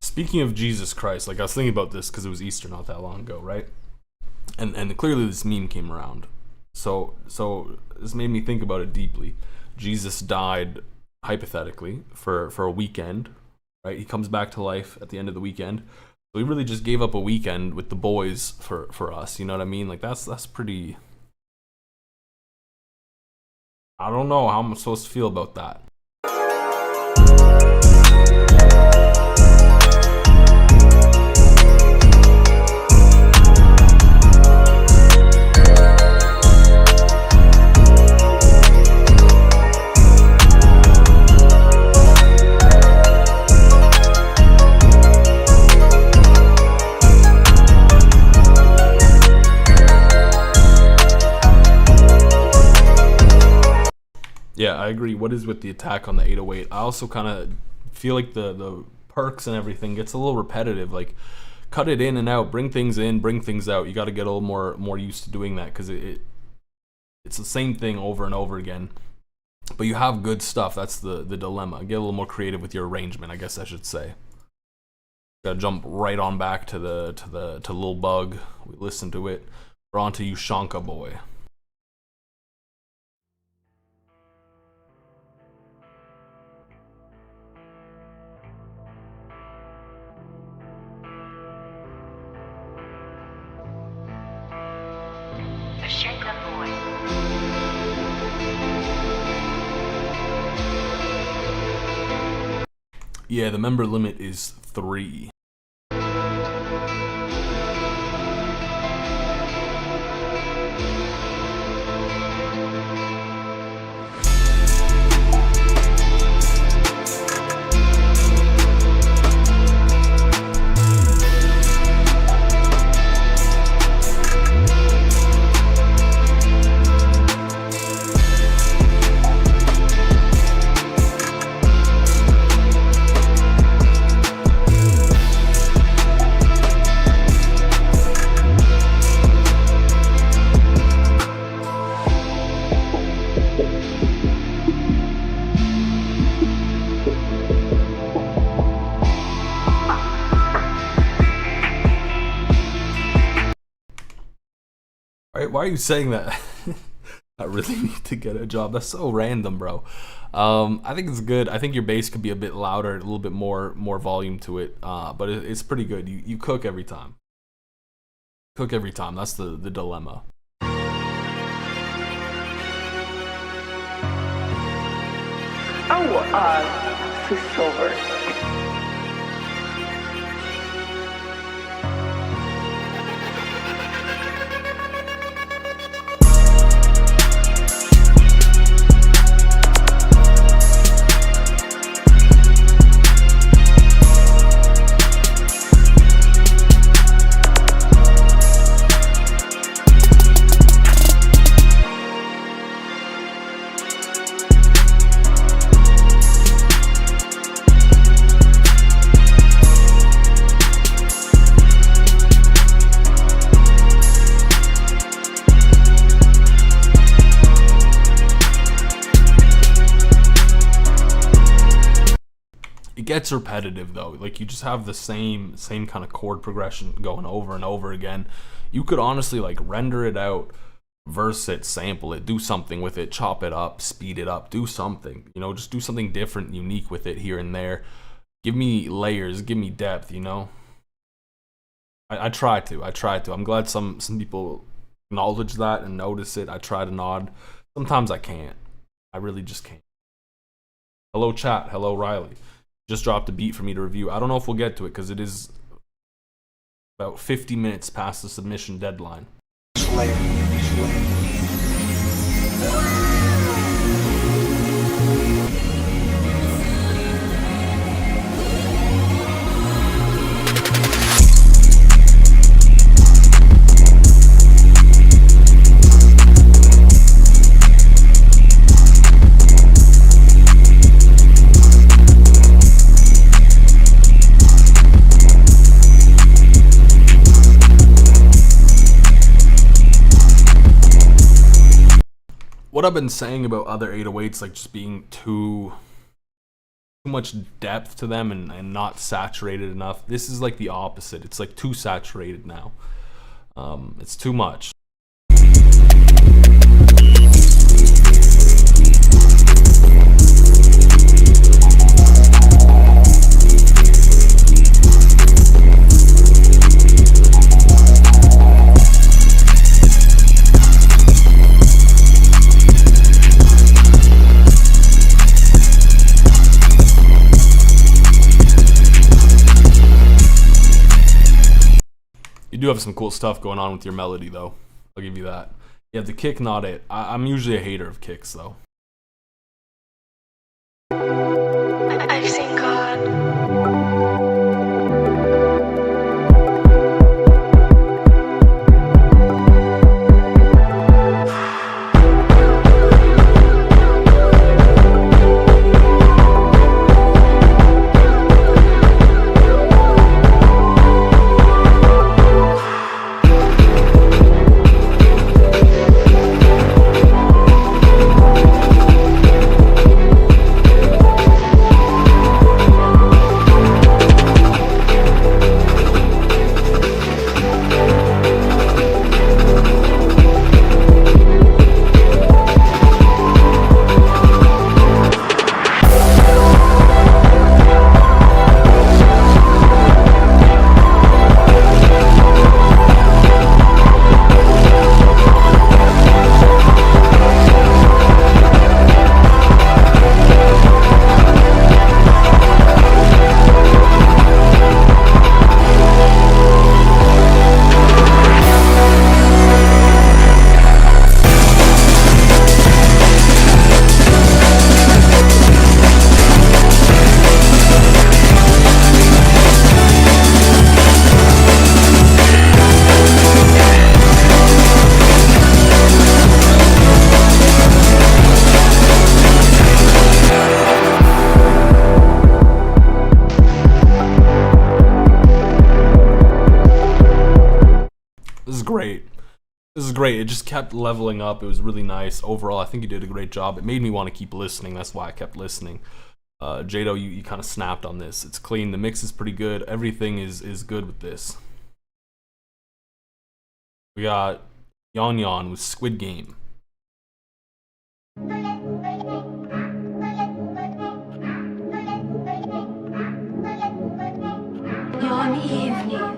Speaking of Jesus Christ, like I was thinking about this because it was Easter not that long ago, right? And clearly this meme came around. So this made me think about it deeply. Jesus died hypothetically for a weekend, right? He comes back to life at the end of the weekend. So he really just gave up a weekend with the boys for us, you know what I mean? Like that's pretty. I don't know how I'm supposed to feel about that. Yeah, I agree. What is with the attack on the 808? I also kind of feel like the perks and everything gets a little repetitive. Like, cut it in and out, bring things in, bring things out. You got to get a little more used to doing that, because it's the same thing over and over again. But you have good stuff. That's the dilemma. Get a little more creative with your arrangement, I guess I should say. Gotta jump right on back to Lil Bug. We listen to it. We're on to Ushanka Boy. Yeah, the member limit is 3. Why are you saying that? I really need to get a job. That's so random, bro. I think it's good. I think your bass could be a bit louder, a little bit more volume to it. But it's pretty good. You cook every time. Cook every time. That's the dilemma. Oh, Swiss Silver. It gets repetitive though. Like, you just have the same kind of chord progression going over and over again. You could honestly like render it out, verse it, sample it, do something with it, chop it up, speed it up, do something, you know, just do something different, unique with it here and there. Give me layers, give me depth, you know. I try to. I'm glad some people acknowledge that and notice it. I try to nod. Sometimes I can't. I really just can't. Hello chat, hello Riley. Just dropped a beat for me to review. I don't know if we'll get to it because it is about 50 minutes past the submission deadline. What I've been saying about other 808s, like just being too much depth to them and not saturated enough, this is like the opposite. It's like too saturated now. It's too much. You do have some cool stuff going on with your melody, though. I'll give you that. Yeah, the kick, not it. I'm usually a hater of kicks, though. I've seen God. This is great. It just kept leveling up. It was really nice. Overall, I think you did a great job. It made me want to keep listening. That's why I kept listening. Jado, you kind of snapped on this. It's clean. The mix is pretty good. Everything is good with this. We got Yon Yon with Squid Game. Yon evening.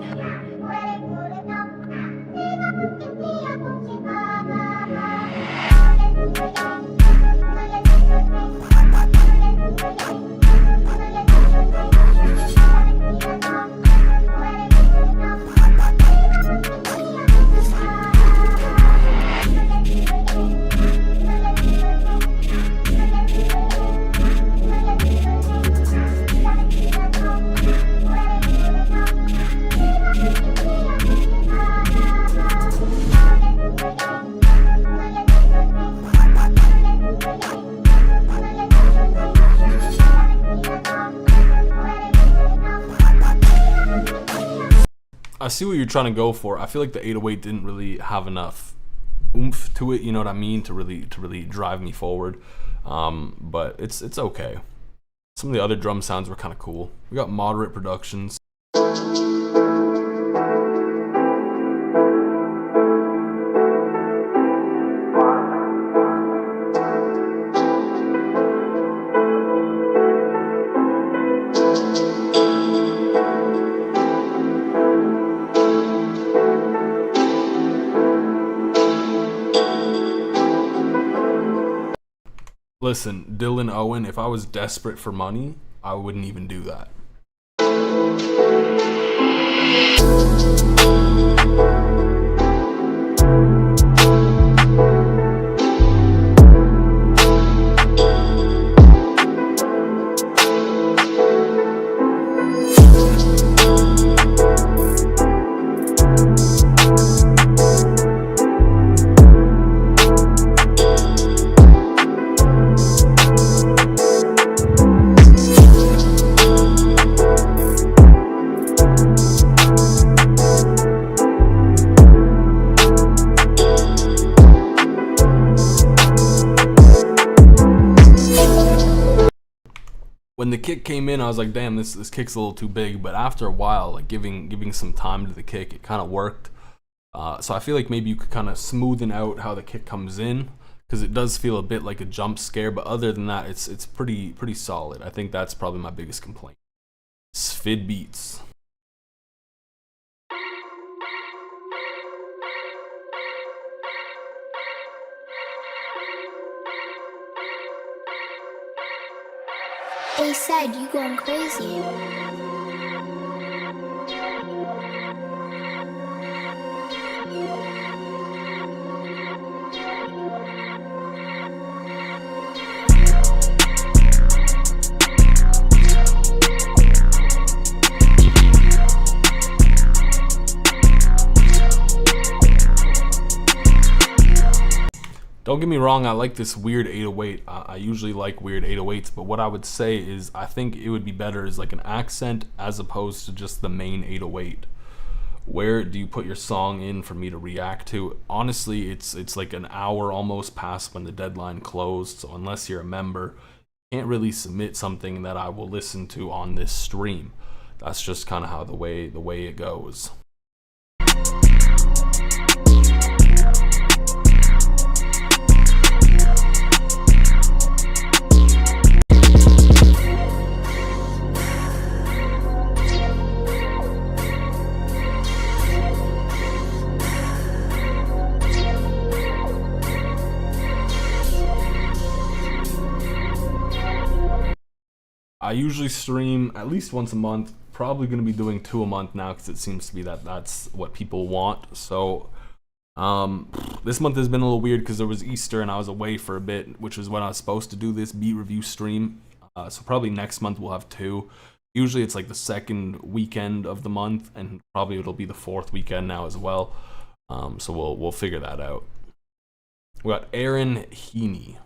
I see what you're trying to go for. I feel like the 808 didn't really have enough oomph to it, you know what I mean, to really drive me forward. But it's okay. Some of the other drum sounds were kind of cool. We got Moderate Productions. Listen, Dylan Owen, if I was desperate for money, I wouldn't even do that. When the kick came in, I was like, damn, this kick's a little too big. But after a while, like giving some time to the kick, it kind of worked. So I feel like maybe you could kind of smoothen out how the kick comes in, because it does feel a bit like a jump scare. But other than that, it's pretty solid. I think that's probably my biggest complaint. Svid Beats. They said you going crazy. Don't get me wrong, I like this weird 808. I usually like weird 808s, but what I would say is I think it would be better as like an accent as opposed to just the main 808. Where do you put your song in for me to react to? Honestly, it's like an hour almost past when the deadline closed, so unless you're a member, you can't really submit something that I will listen to on this stream. That's just kind of how the way it goes. I usually stream at least once a month, probably going to be doing 2 a month now because it seems to be that's what people want. So this month has been a little weird because there was Easter and I was away for a bit, which is when I was supposed to do this beat review stream. So probably next month we'll have 2. Usually it's like the second weekend of the month, and probably it'll be the 4th weekend now as well. So we'll figure that out. We got Aaron Heaney.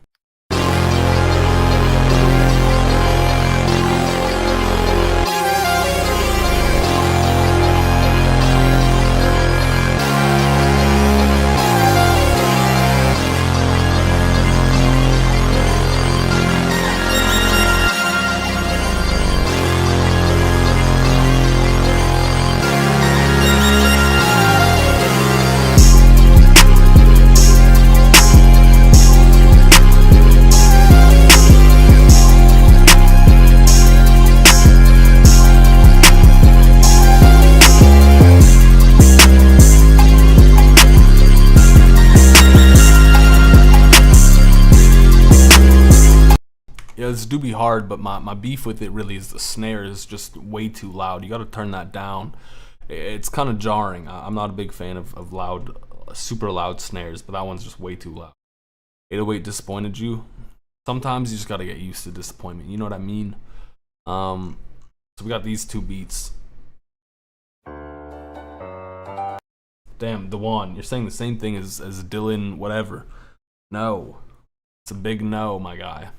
this do be hard, but my beef with it really is the snare is just way too loud. You got to turn that down. It's kind of jarring. I'm not a big fan of loud, super loud snares, but that one's just way too loud. 808 disappointed you. Sometimes you just got to get used to disappointment. You know what I mean? So we got these two beats. Damn, Dewan, you're saying the same thing as Dylan whatever. No. It's a big no, my guy.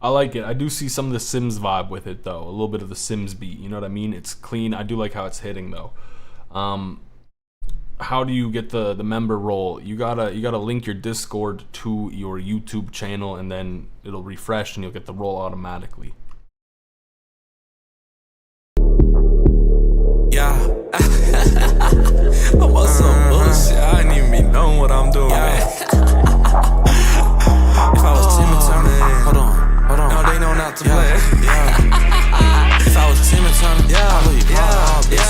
I like it. I do see some of the Sims vibe with it though. A little bit of the Sims beat. You know what I mean? It's clean. I do like how it's hitting though. How do you get the member role? You gotta link your Discord to your YouTube channel, and then it'll refresh and you'll get the role automatically. Yeah. I'm on some bullshit. I ain't even be knowing what I'm doing, man. If I was Timmy Turner, hold on. No, they know not to play. If I was Timmy Turner, I would be proud. If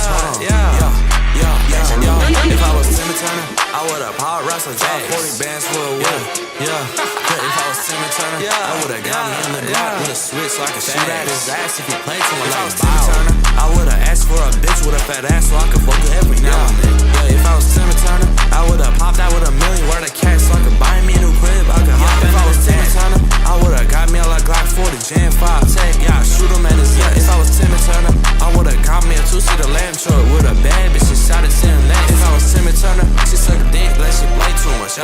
I was Timmy Turner, I would've power wrestled, drop 40 bands for a whip. If I was Timmy Turner, I would've got me in the block with a switch so I could shoot at his ass if he played to me like Timmy Turner. I would've asked for a bitch with a fat ass so I could fuck her every now and then. If I was Timmy Turner, I would've popped out with $1 million worth of cash so I could buy me a new crib. I could hop in. If I was Timmy Turner, I would've got me a Glock 40 Gen 5 tech. Yeah, I shoot him at his neck. If I was Timmy Turner, I would've got me a 2-seater lamb truck with a bad bitch. She shot it 10 lanes. If I was Timmy Turner, she suck a dick like she play too much.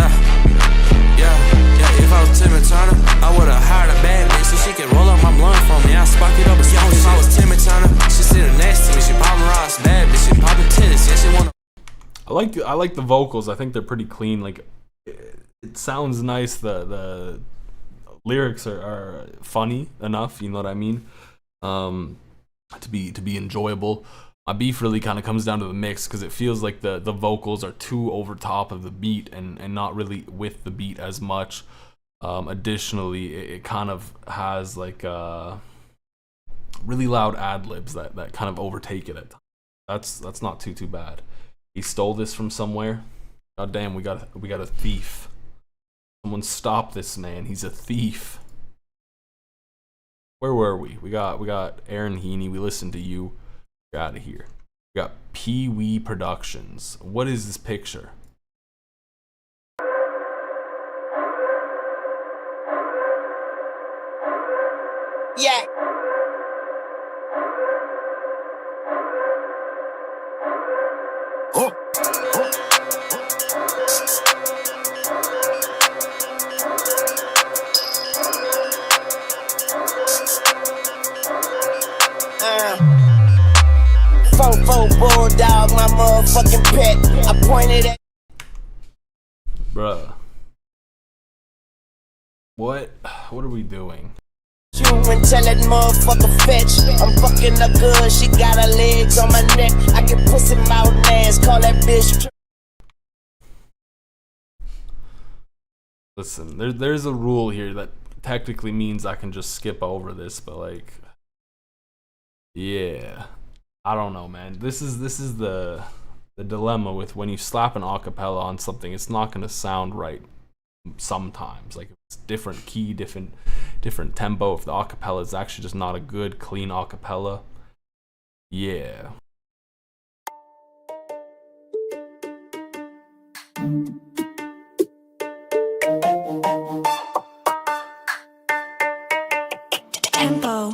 If I was Timmy Turner, I would've hired a bad bitch so she could roll up my blunt for me. I spark it up and smoke. If I was Timmy Turner, she sitting next to me. She popping rocks, bad bitch. She popping titties. Yeah, she wanna. I like the vocals. I think they're pretty clean. Like it sounds nice. The lyrics are funny enough. You know what I mean? To be enjoyable. My beef really kind of comes down to the mix because it feels like the vocals are too over top of the beat and not really with the beat as much. Additionally, it kind of has like really loud ad libs that kind of overtake it at times. That's not too bad. He stole this from somewhere. God damn, we got a thief. Someone stop this man. He's a thief. Where were we? We got Aaron Heaney. We listened to you. Get out of here. We got Pee Wee Productions. What is this picture? Yeah. Oh. Fofo bulldog, my motherfucking pet. I pointed at. Bruh. What are we doing? You and tell that motherfucker fetch. I'm fucking her good, she got her legs on my neck. I get pussy mouth ass, call that bitch. Listen, there's a rule here that technically means I can just skip over this, but like, yeah, I don't know, man. This is the dilemma with when you slap an acapella on something. It's not gonna sound right sometimes. Like if it's different key, different tempo. If the acapella is actually just not a good clean acapella, yeah. Tempo.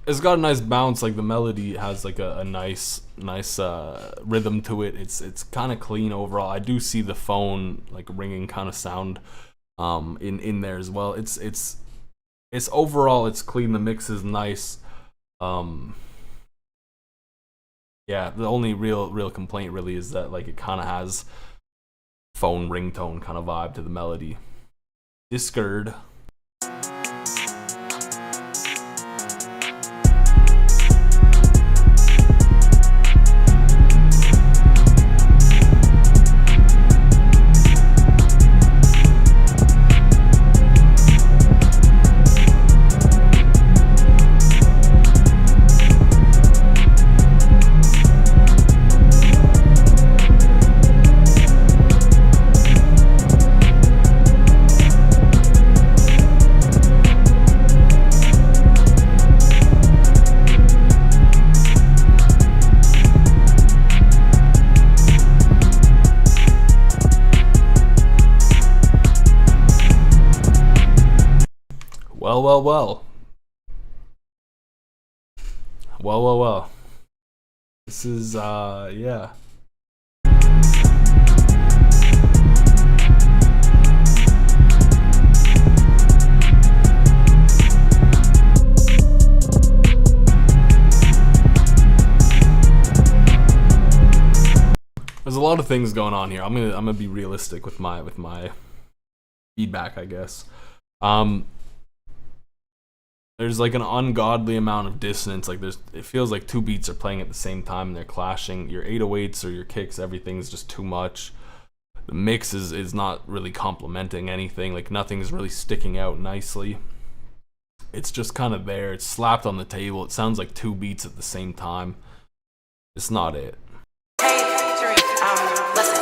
it's got a nice bounce. Like the melody has like a nice rhythm to it. It's kind of clean overall. I do see the phone like ringing kind of sound in there as well. It's overall it's clean. The mix is nice. Yeah, the only real complaint really is that like it kind of has phone ringtone kind of vibe to the melody. Discord. Well. This is yeah. There's a lot of things going on here. I'm gonna be realistic with my feedback, I guess. There's like an ungodly amount of dissonance. Like it feels like two beats are playing at the same time and they're clashing. Your 808s or your kicks, everything's just too much. The mix is not really complementing anything. Like nothing's really sticking out nicely. It's just kind of there. It's slapped on the table. It sounds like two beats at the same time. It's not it. Listen.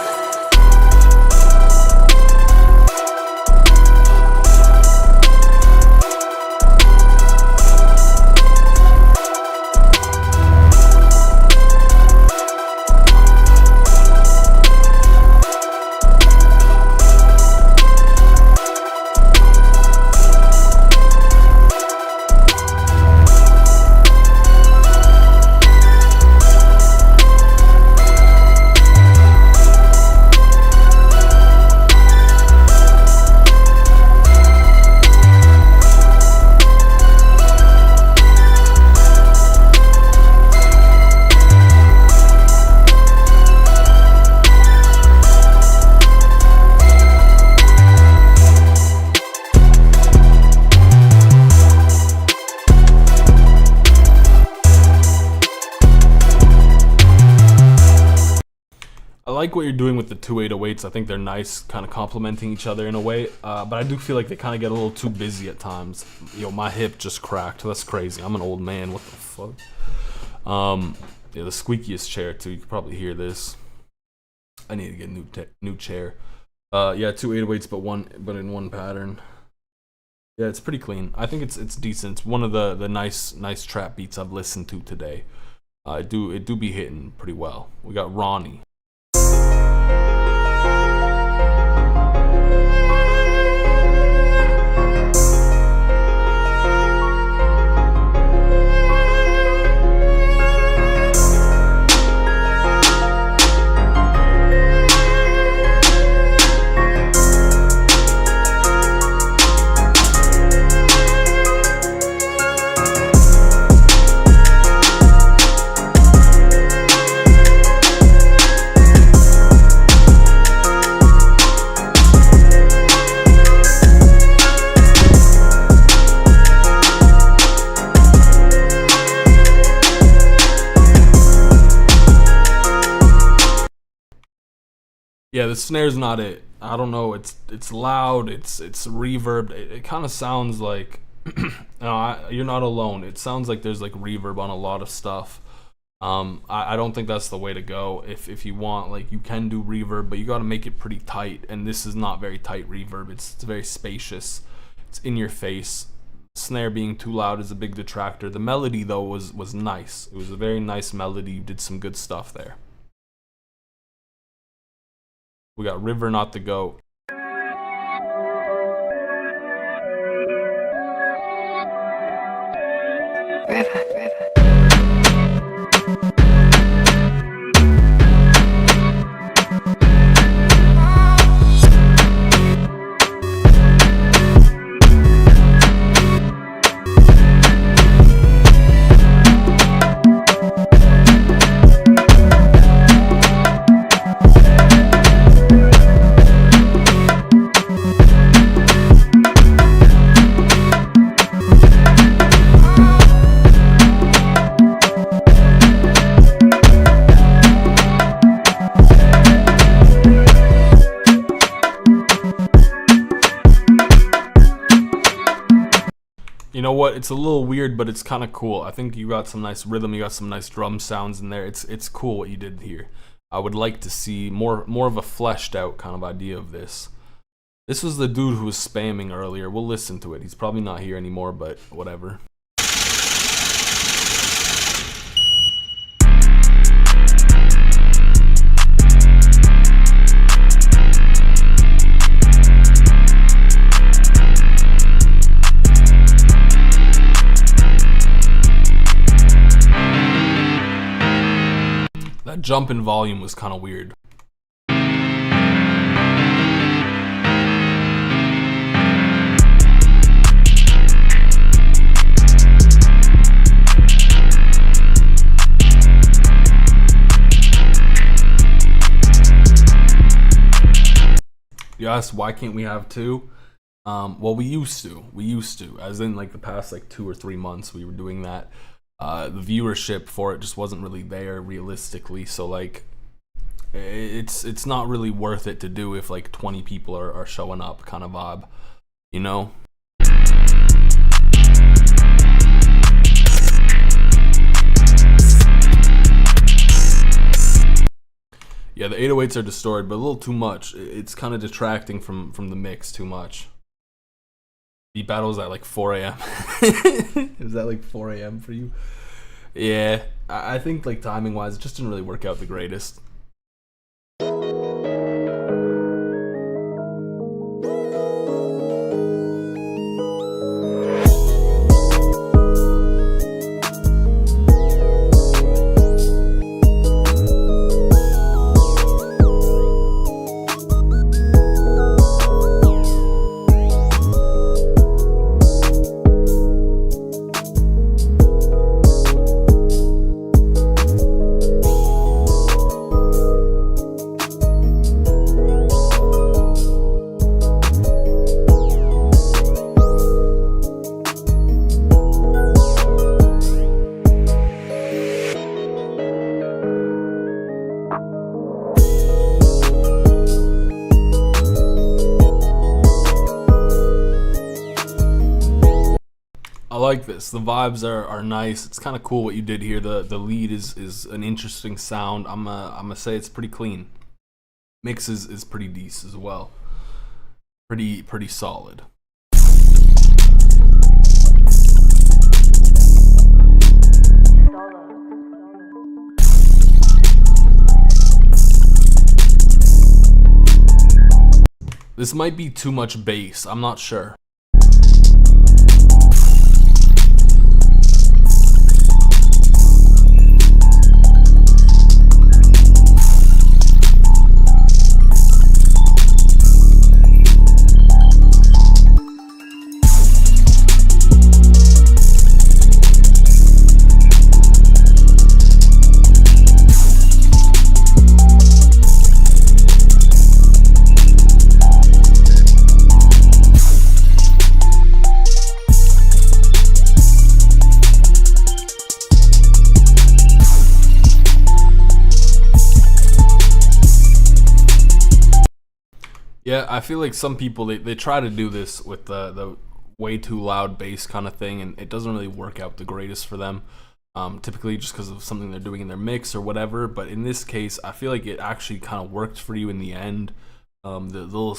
I like what you're doing with the two 808s. I think they're nice, kind of complementing each other in a way. But I do feel like they kind of get a little too busy at times. Yo, my hip just cracked. That's crazy. I'm an old man. What the fuck? Yeah, the squeakiest chair too. You can probably hear this. I need to get a new chair. Yeah, two 808s, but in one pattern. Yeah, it's pretty clean. I think it's decent. It's one of the nice trap beats I've listened to today. It do be hitting pretty well. We got Ronnie. Yeah, the snare's not it. I don't know. It's loud. It's reverb. It kind of sounds like no, you're not alone. It sounds like there's like reverb on a lot of stuff. I don't think that's the way to go. If you want, like, you can do reverb, but you got to make it pretty tight. And this is not very tight reverb. It's very spacious. It's in your face. Snare being too loud is a big detractor. The melody though was nice. It was a very nice melody. You did some good stuff there. We got River Not the Goat. You know what? It's a little weird, but it's kind of cool. I think you got some nice rhythm. You got some nice drum sounds in there. It's cool what you did here. I would like to see more of a fleshed out kind of idea of this. This was the dude who was spamming earlier. We'll listen to it. He's probably not here anymore, but whatever. That jump in volume was kind of weird. You asked why can't we have two? Well, we used to, as in like the past like 2 or 3 months we were doing that. The viewership for it just wasn't really there realistically, so like it's not really worth it to do if like 20 people are showing up kind of vibe, you know? Yeah, the 808s are distorted, but a little too much. It's kind of detracting from the mix too much. Beat battles at like 4 a.m. Is that like 4 a.m. for you? Yeah, I think like timing wise, it just didn't really work out the greatest. I like this. The vibes are nice. It's kind of cool what you did here. The lead is an interesting sound. I'm gonna say it's pretty clean. Mix is pretty decent as well. Pretty solid. This might be too much bass. I'm not sure. Yeah, I feel like some people, they try to do this with the way too loud bass kind of thing, and it doesn't really work out the greatest for them. Typically just because of something they're doing in their mix or whatever, but in this case, I feel like it actually kind of worked for you in the end. The little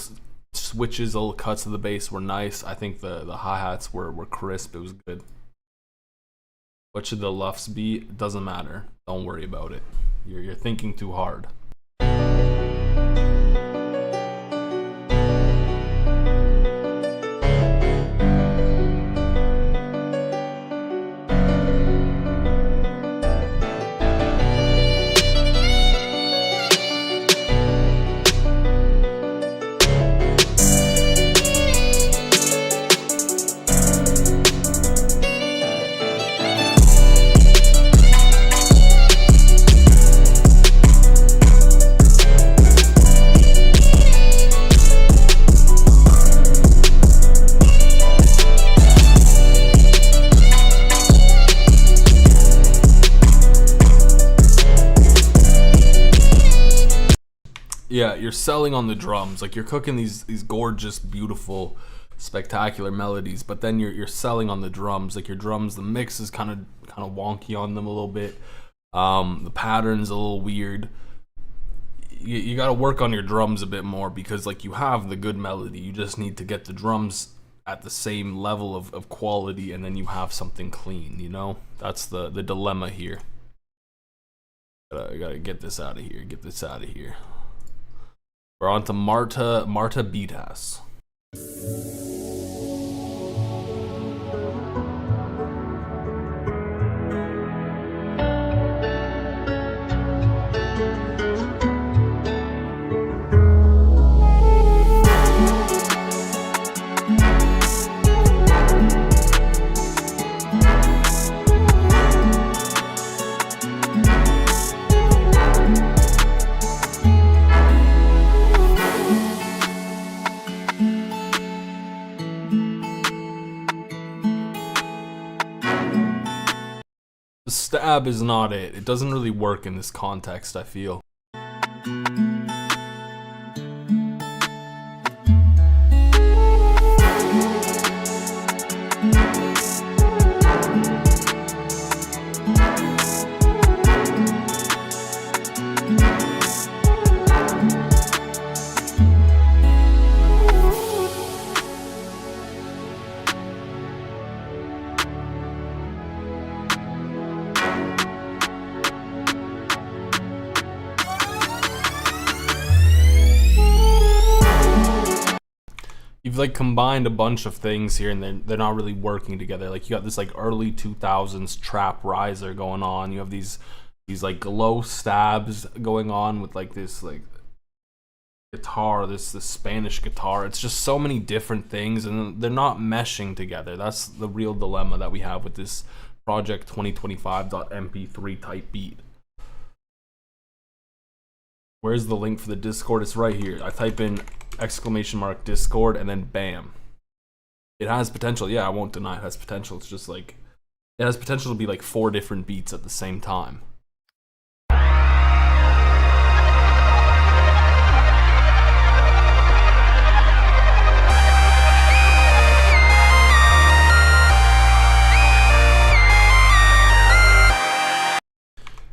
switches, the little cuts of the bass were nice. I think the hi-hats were crisp. It was good. What should the luffs be? It doesn't matter. Don't worry about it. You're thinking too hard. Yeah, you're selling on the drums. Like you're cooking these gorgeous, beautiful, spectacular melodies, but then you're selling on the drums. Like your drums, the mix is kind of wonky on them a little bit. The pattern's a little weird. You got to work on your drums a bit more, because like you have the good melody. You just need to get the drums at the same level of quality, and then you have something clean, you know? That's the dilemma here. I gotta get this out of here. Get this out of here. We're on to Marta Beatas. The stab is not it. It doesn't really work in this context, I feel. You've like combined a bunch of things here, and they're not really working together. Like you got this like early 2000s trap riser going on. You have these like glow stabs going on with like this like guitar, this Spanish guitar. It's just so many different things, and they're not meshing together. That's the real dilemma that we have with this Project 2025.mp3 type beat. Where's the link for the Discord? It's right here. I type in !Discord and then bam. It has potential. Yeah, I won't deny it has potential. It's just like, it has potential to be like 4 different beats at the same time.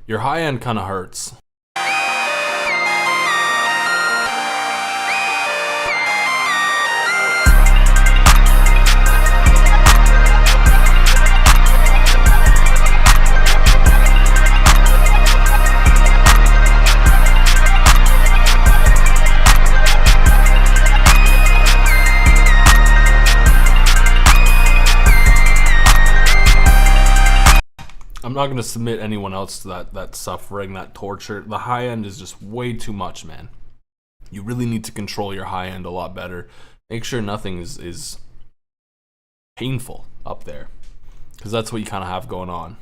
Your high end kind of hurts. I'm not gonna submit anyone else to that suffering, that torture. The high end is just way too much, man. You really need to control your high end a lot better. Make sure nothing is painful up there, because that's what you kind of have going on.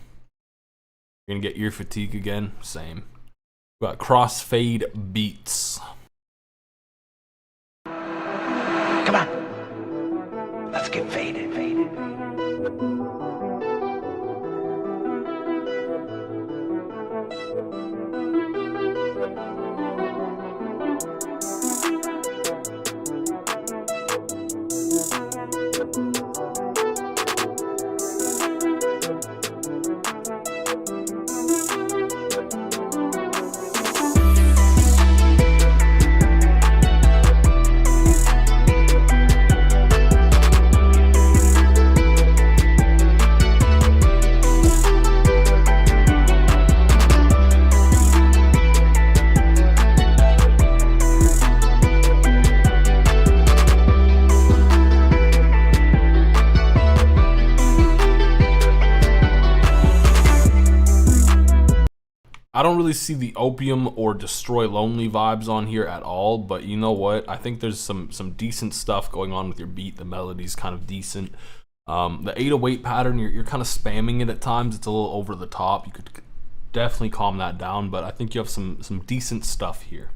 You're gonna get ear fatigue again. Same. We got crossfade beats. Come on, let's get faded. I don't really see the Opium or Destroy Lonely vibes on here at all, but you know what? I think there's some decent stuff going on with your beat. The melody's kind of decent. The 808 pattern, you're kind of spamming it at times. It's a little over the top. You could definitely calm that down, but I think you have some decent stuff here.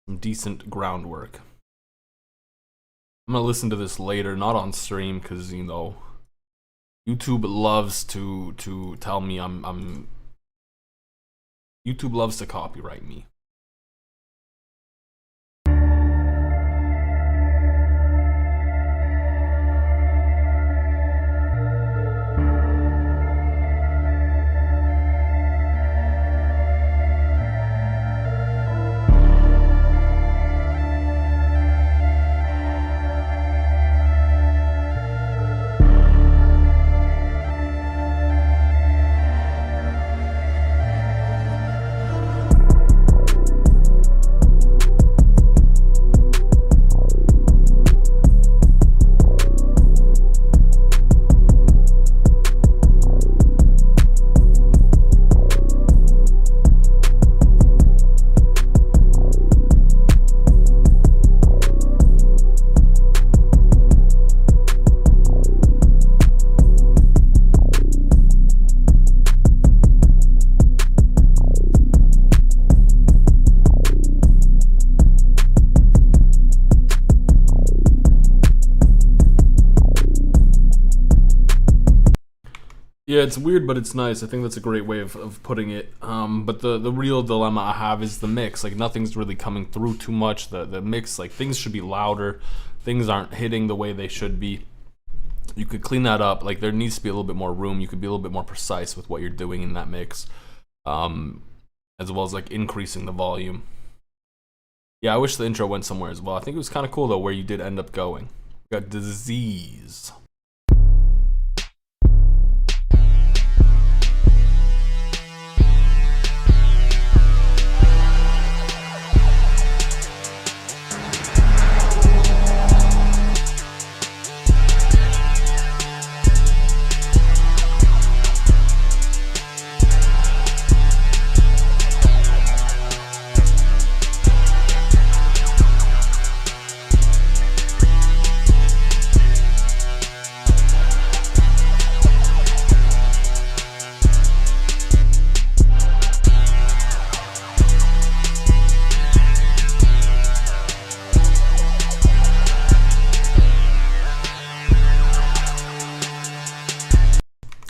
Some decent groundwork. I'm gonna listen to this later, not on stream, because you know YouTube loves to tell me I'm YouTube loves to copyright me. Yeah, it's weird, but it's nice. I think that's a great way of putting it. But the real dilemma I have is the mix. Like, nothing's really coming through too much. The mix, like, things should be louder. Things aren't hitting the way they should be. You could clean that up. Like, there needs to be a little bit more room. You could be a little bit more precise with what you're doing in that mix, as well as, like, increasing the volume. Yeah, I wish the intro went somewhere as well. I think it was kind of cool, though, where you did end up going. You got Disease.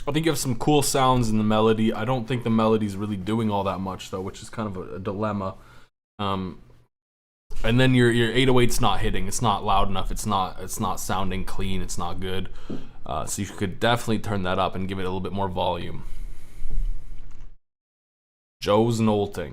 I think you have some cool sounds in the melody. I don't think the melody's really doing all that much, though, which is kind of a dilemma. And then your 808's not hitting. It's not loud enough. It's not sounding clean. It's not good. So you could definitely turn that up and give it a little bit more volume. Joe's Knolting.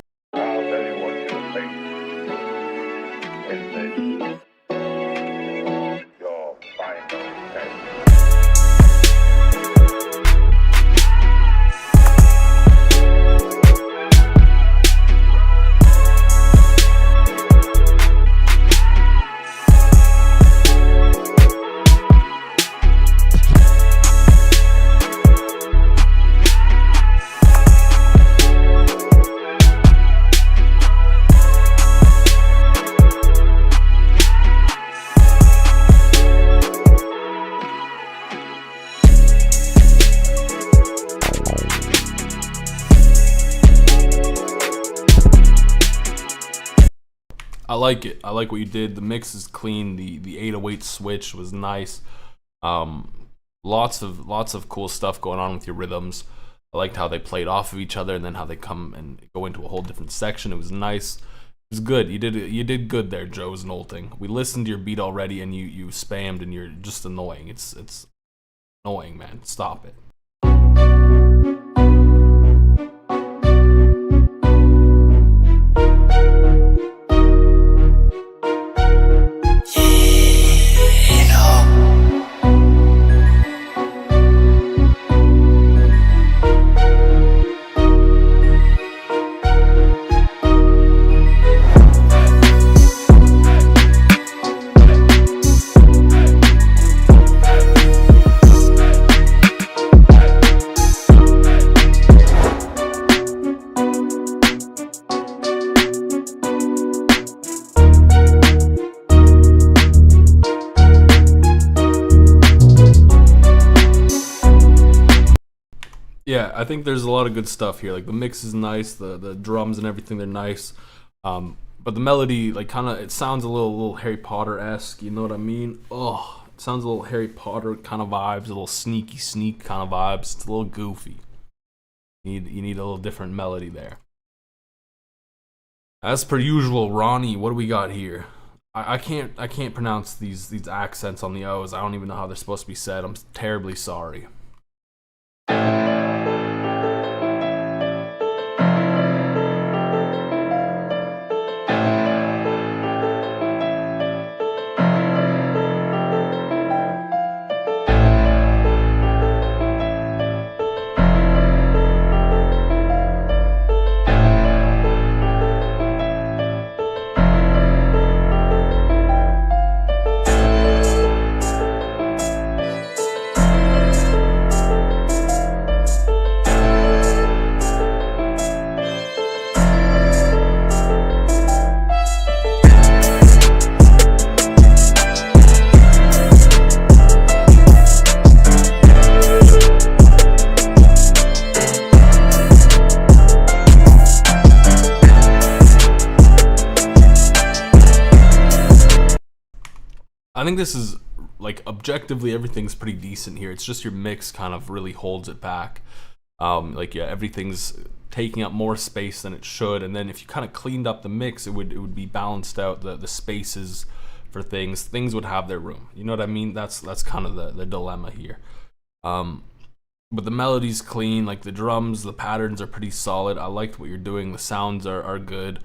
I like it. I like what you did. The mix is clean. The 808 switch was nice. Lots of cool stuff going on with your rhythms. I liked how they played off of each other and then how they come and go into a whole different section. It was nice. It was good. You did good there, Joe's Knolting. We listened to your beat already and you spammed and you're just annoying. It's annoying, man. Stop it. Yeah, I think there's a lot of good stuff here. Like, the mix is nice, the drums and everything, they're nice. But the melody, like, kind of, it sounds a little Harry Potter-esque, you know what I mean? Oh, it sounds a little Harry Potter kind of vibes, a little sneak kind of vibes. It's a little goofy. You need a little different melody there. As per usual, Ronnie, what do we got here? I can't pronounce these accents on the O's. I don't even know how they're supposed to be said. I'm terribly sorry. I think this is like objectively everything's pretty decent here. It's just your mix kind of really holds it back. Like yeah, everything's taking up more space than it should, and then if you kind of cleaned up the mix, it would be balanced out. The spaces for things would have their room. You know what I mean? That's kind of the dilemma here. But the melody's clean, like the drums, the patterns are pretty solid. I liked what you're doing. The sounds are good.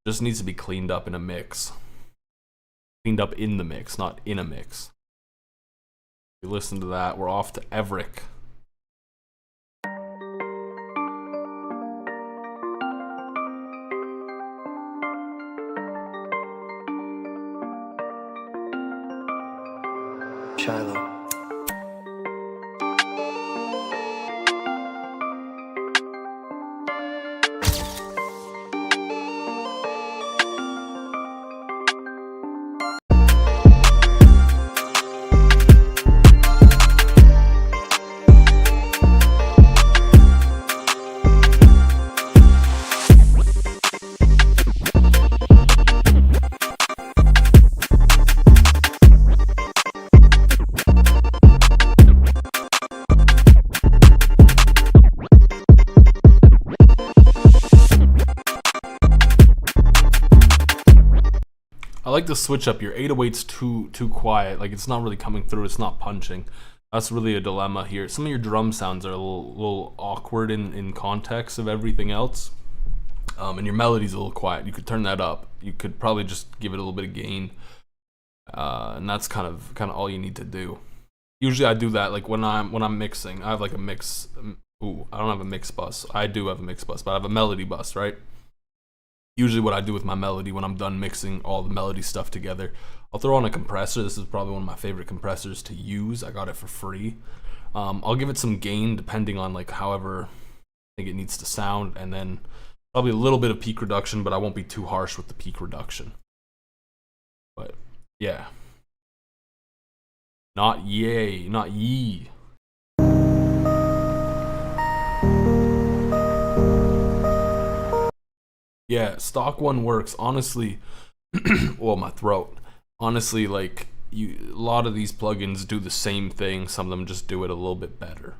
Just needs to be cleaned up in a mix. Cleaned up in the mix, not in a mix. If you listen to that, we're off to Everick. Shiloh. I like to switch up. Your 808's too quiet. Like it's not really coming through. It's not punching. That's really a dilemma here. Some of your drum sounds are a little awkward in context of everything else. And your melody's a little quiet. You could turn that up. You could probably just give it a little bit of gain. And that's kind of all you need to do. Usually I do that like when I'm mixing. I have like a mix. Ooh, I don't have a mix bus. I do have a mix bus, but I have a melody bus, right? Usually what I do with my melody when I'm done mixing all the melody stuff together, I'll throw on a compressor. This is probably one of my favorite compressors to use. I got it for free. I'll give it some gain depending on like however I think it needs to sound, and then probably a little bit of peak reduction, but I won't be too harsh with the peak reduction. But yeah. Not yay, not ye. Yeah, stock one works. Honestly, well, my throat. Honestly, like a lot of these plugins do the same thing. Some of them just do it a little bit better.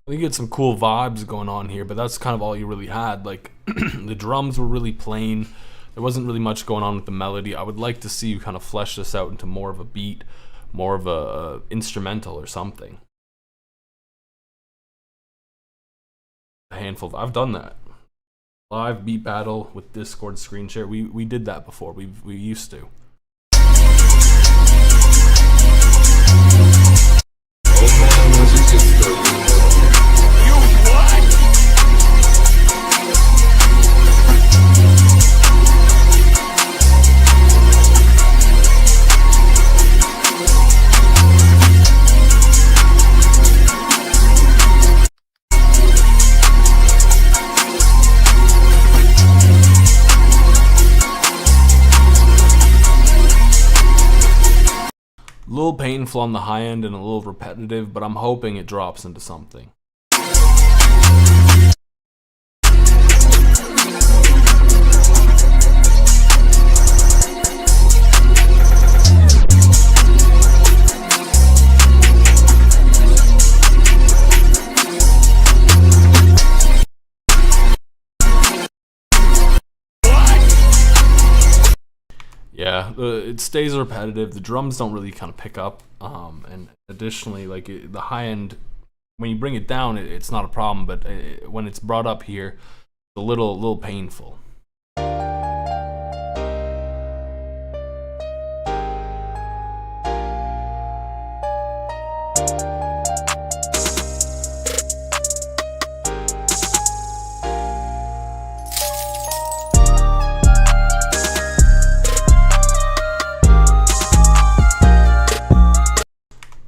I think you had some cool vibes going on here, but that's kind of all you really had. Like the drums were really plain. There wasn't really much going on with the melody. I would like to see you kind of flesh this out into more of a beat, more of a instrumental or something. A handful. I've done that. Live beat battle with Discord screen share. We did that before. We used to. A little painful on the high end and a little repetitive, but I'm hoping it drops into something. Yeah, it stays repetitive. The drums don't really kind of pick up, and additionally, like the high end when you bring it down, it's not a problem, but when it's brought up here, it's a little painful.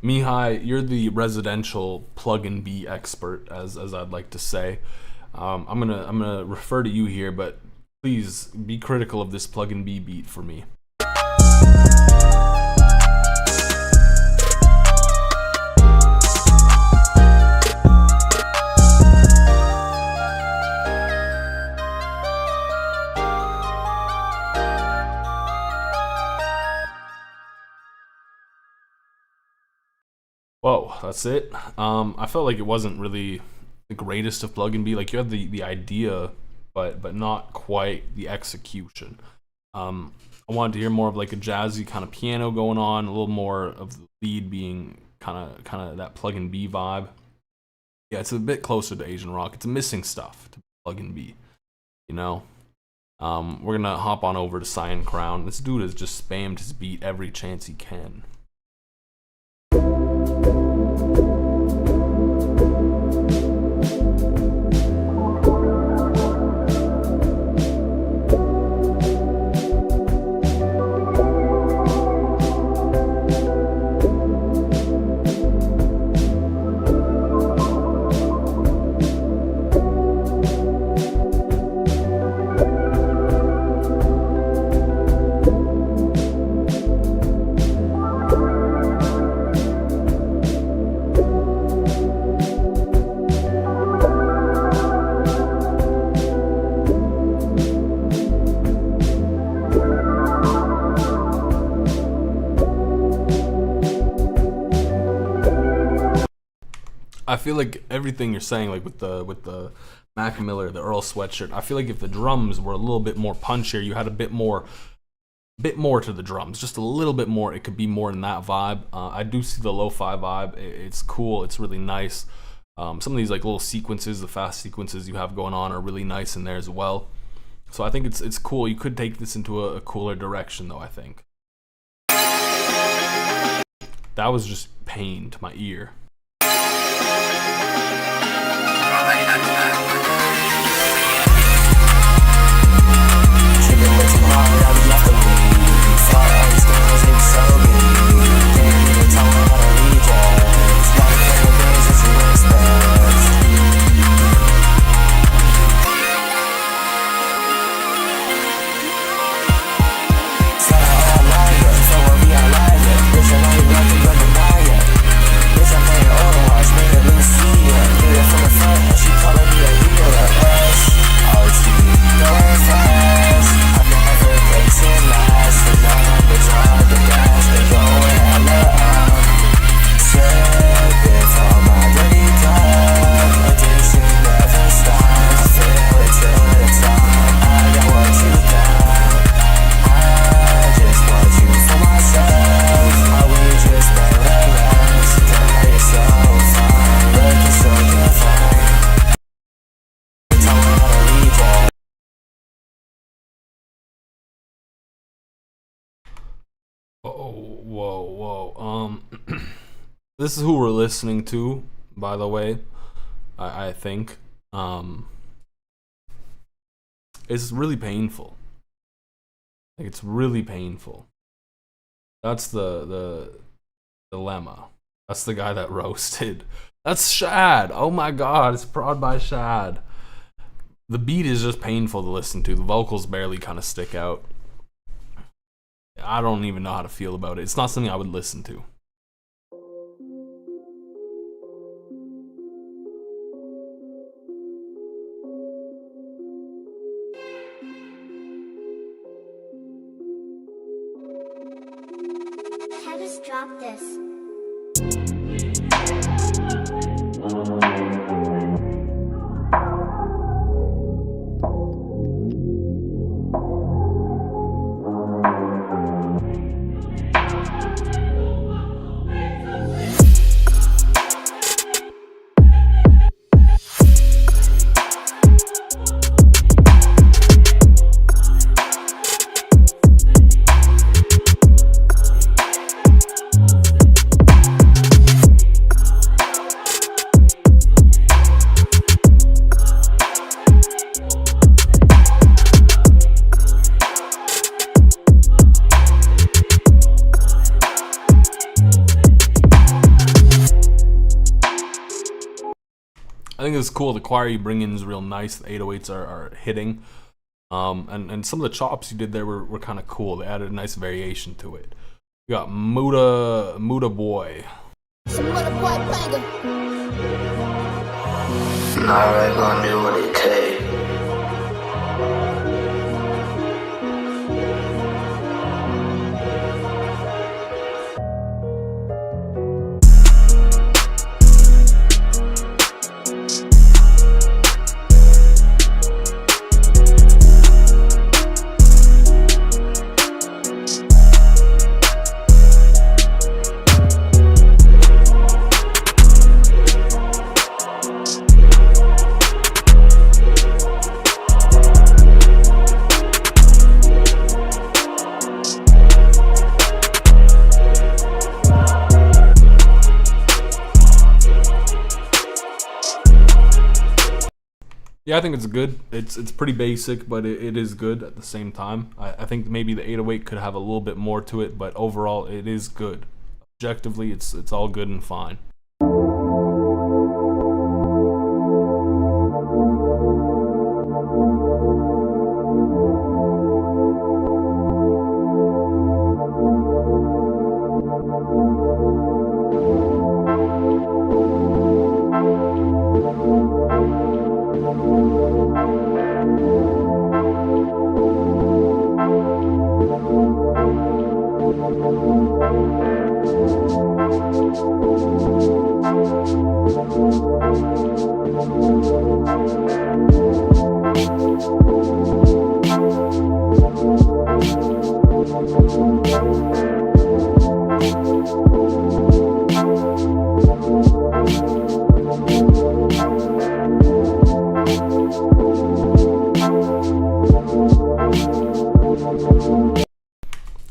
Mihai, you're the residential plug-in B expert, as I'd like to say. I'm gonna refer to you here, but please be critical of this plug-in B beat for me. Whoa, that's it. I felt like it wasn't really the greatest of plug and B. Like, you had the idea, but not quite the execution. I wanted to hear more of like a jazzy kind of piano going on, a little more of the lead being kind of that plug and B vibe. Yeah, it's a bit closer to Asian rock. It's missing stuff to plug and B, you know. We're gonna hop on over to Cyan Crown. This dude has just spammed his beat every chance he can. I feel like everything you're saying, like with the Mac Miller, the Earl sweatshirt, I feel like if the drums were a little bit more punchier, you had a bit more to the drums, just a little bit more, it could be more in that vibe. I do see the lo-fi vibe. It's cool. It's really nice. Some of these like little sequences, the fast sequences you have going on are really nice in there as well. So I think it's cool. You could take this into a cooler direction though, I think. That was just pain to my ear. Whoa. This is who we're listening to, by the way. I think it's really painful. Like, it's really painful. That's the dilemma. That's the guy that roasted. That's Shad. Oh my god, it's prod by Shad. The beat is just painful to listen to. The vocals barely kind of stick out. I don't even know how to feel about it. It's not something I would listen to. I just dropped this. it's cool. The choir you bring in is real nice. The 808s are hitting. And some of the chops you did there were kind of cool. They added a nice variation to it. You got Muda Boy. Alright, gonna do what it takes. Yeah, I think it's good. It's pretty basic, but it is good at the same time. I think maybe the 808 could have a little bit more to it, but overall it is good. Objectively, it's all good and fine.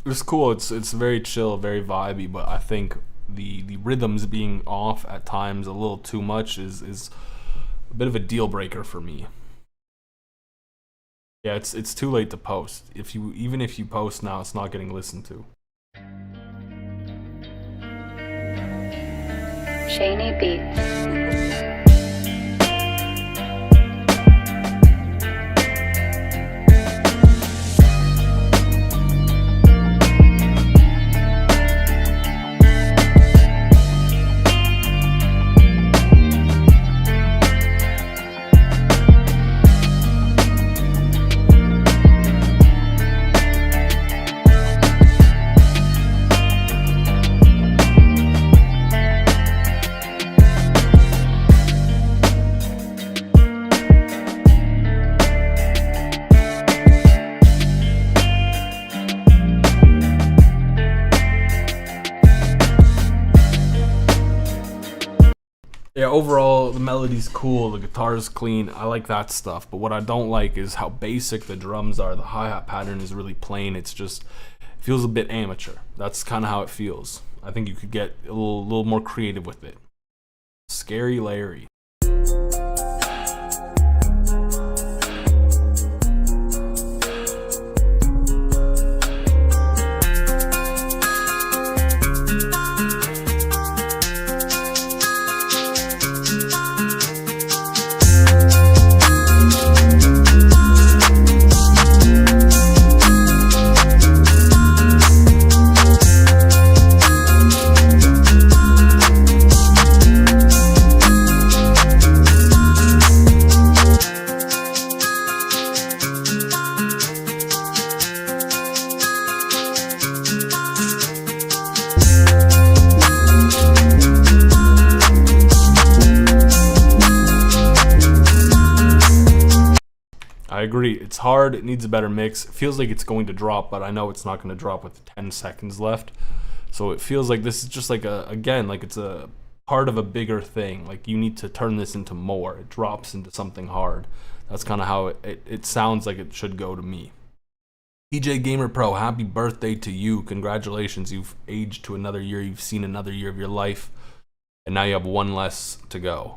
It's cool. It's very chill, very vibey, but I think the rhythms being off at times a little too much is a bit of a deal breaker for me. Yeah, it's too late to post. Even if you post now, it's not getting listened to. Shany Beats. Yeah, overall, the melody's cool, the guitar's clean, I like that stuff, but what I don't like is how basic the drums are. The hi-hat pattern is really plain, it feels a bit amateur. That's kind of how it feels. I think you could get a little more creative with it. Scary Larry. I agree. It's hard. It needs a better mix. It feels like it's going to drop, but I know it's not going to drop with 10 seconds left. So it feels like this is just like it's a part of a bigger thing. Like you need to turn this into more. It drops into something hard. That's kind of how it sounds like it should go to me. DJ Gamer Pro, happy birthday to you. Congratulations. You've aged to another year. You've seen another year of your life. And now you have one less to go.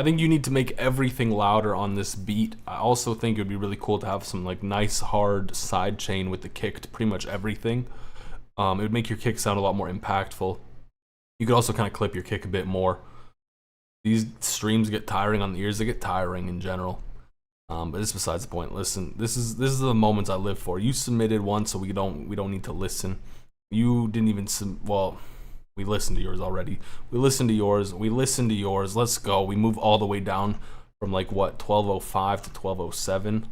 think you need to make everything louder on this beat. I also think it would be really cool to have some like nice hard side chain with the kick to pretty much everything. It would make your kick sound a lot more impactful. You could also kind of clip your kick a bit more. These streams get tiring on the ears. They get tiring in general. But it's besides the point. Listen, this is the moments I live for. You submitted one, so we don't need to listen. You didn't even well, we listened to yours already. We listened to yours. We listened to yours. Let's go. We move all the way down from like what 12:05 to 12:07.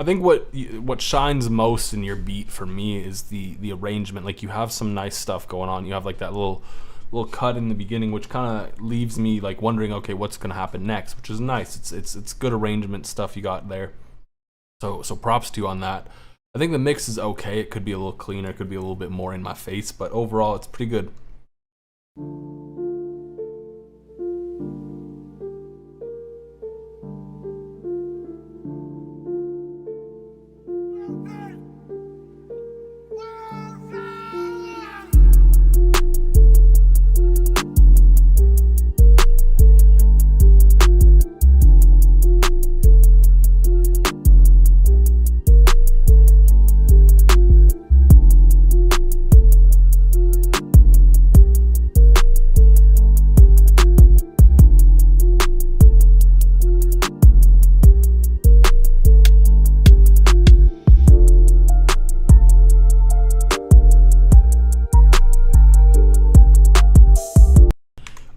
I think what shines most in your beat for me is the arrangement. Like you have some nice stuff going on. You have like that little cut in the beginning, which kind of leaves me like wondering, okay, what's gonna happen next? Which is nice. It's good arrangement stuff you got there. So props to you on that. I think the mix is okay. It could be a little cleaner. It could be a little bit more in my face, but overall, it's pretty good.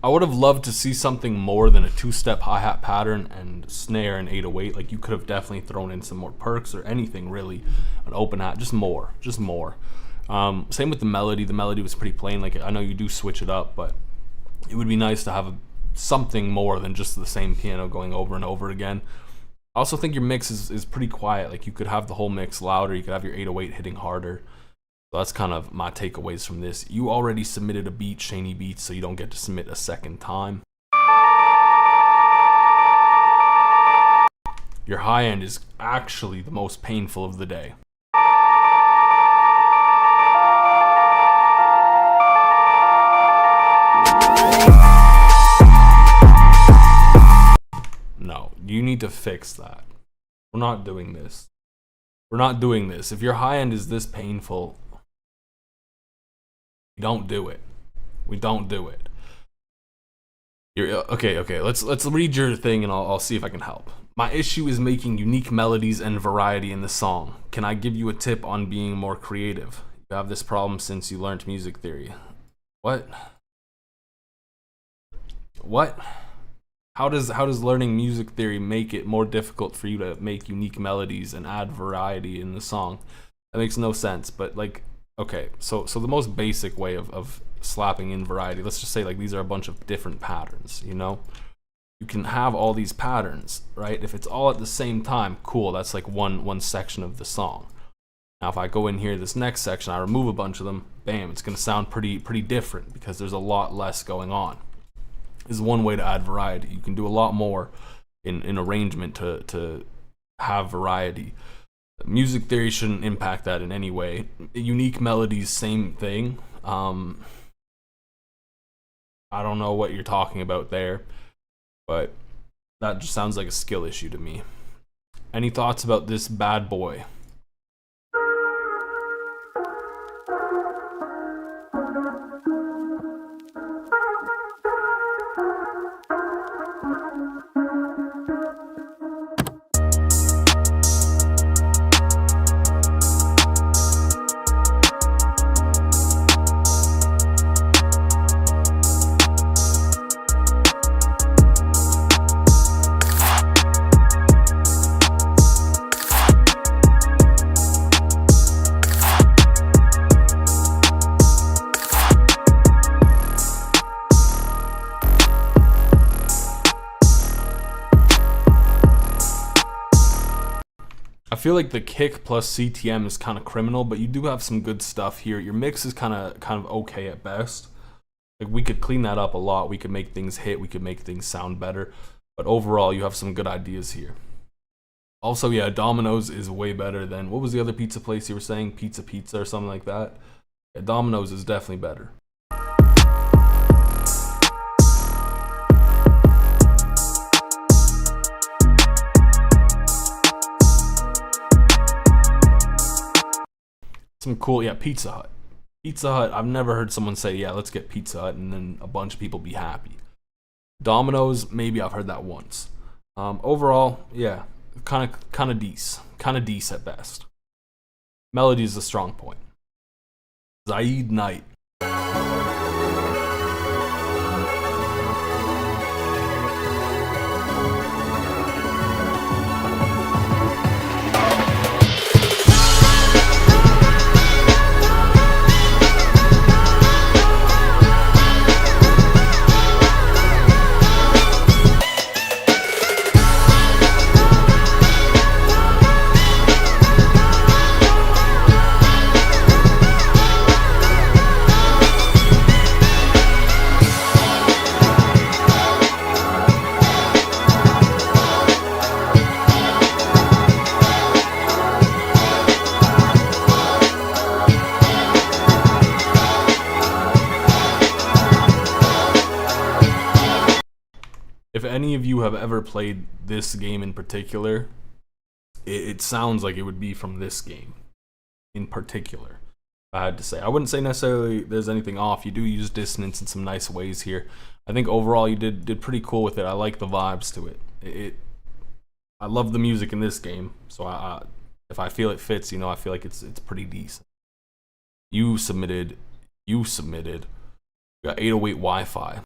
I would have loved to see something more than a two-step hi-hat pattern and snare and 808. Like you could have definitely thrown in some more perks or anything really, an open hat, just more. Same with the melody. The melody was pretty plain. Like I know you do switch it up, but it would be nice to have something more than just the same piano going over and over again. I also think your mix is pretty quiet. Like you could have the whole mix louder. You could have your 808 hitting harder. So that's kind of my takeaways from this. You already submitted a beat, Shaney Beats, so you don't get to submit a second time. Your high end is actually the most painful of the day. No, you need to fix that. We're not doing this. We're not doing this. If your high end is this painful, we don't do it. We don't do it. Okay. Let's read your thing and I'll see if I can help. My issue is making unique melodies and variety in the song. Can I give you a tip on being more creative? You have this problem since you learned music theory. What? How does learning music theory make it more difficult for you to make unique melodies and add variety in the song? That makes no sense. But like, okay, so the most basic way of slapping in variety, let's just say like these are a bunch of different patterns, you know? You can have all these patterns, right? If it's all at the same time, cool, that's like one section of the song. Now if I go in here, this next section, I remove a bunch of them, bam, it's gonna sound pretty different because there's a lot less going on. This is one way to add variety. You can do a lot more in arrangement to have variety. Music theory shouldn't impact that in any way. Unique melodies, same thing. I don't know what you're talking about there, but that just sounds like a skill issue to me. Any thoughts about this bad boy? feel like the kick plus CTM is kind of criminal, but you do have some good stuff here. Your mix is kind of okay at best. Like, we could clean that up a lot. We could make things hit. We could make things sound better. But overall, you have some good ideas here. Also, yeah, Domino's is way better than, what was the other pizza place you were saying? Pizza or something like that? Yeah, Domino's is definitely better. Some cool, yeah, Pizza Hut. Pizza Hut, I've never heard someone say, yeah, let's get Pizza Hut, and then a bunch of people be happy. Domino's, maybe I've heard that once. Overall, yeah, kind of decent at best. Melody is a strong point. Zaid Knight. If any of you have ever played this game in particular, it sounds like it would be from this game in particular, I had to say. I wouldn't say necessarily there's anything off. You do use dissonance in some nice ways here. I think overall you did pretty cool with it. I like the vibes to it. I love the music in this game, so if I feel it fits, I feel like it's pretty decent. You submitted. You got 808 Wi-Fi.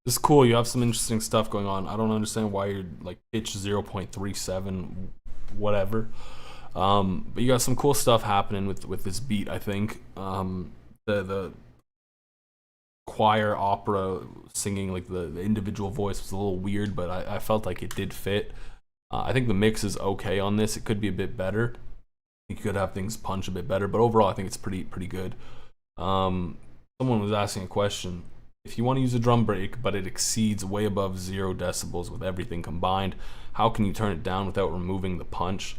It's cool. You have some interesting stuff going on. I don't understand why you're like pitch 0.37, whatever. But you got some cool stuff happening with this beat. I think the choir opera singing, like the individual voice, was a little weird, but I felt like it did fit. I think the mix is okay on this. It could be a bit better. You could have things punch a bit better, but overall, I think it's pretty good. Someone was asking a question. If you want to use a drum break, but it exceeds way above 0 decibels with everything combined, how can you turn it down without removing the punch?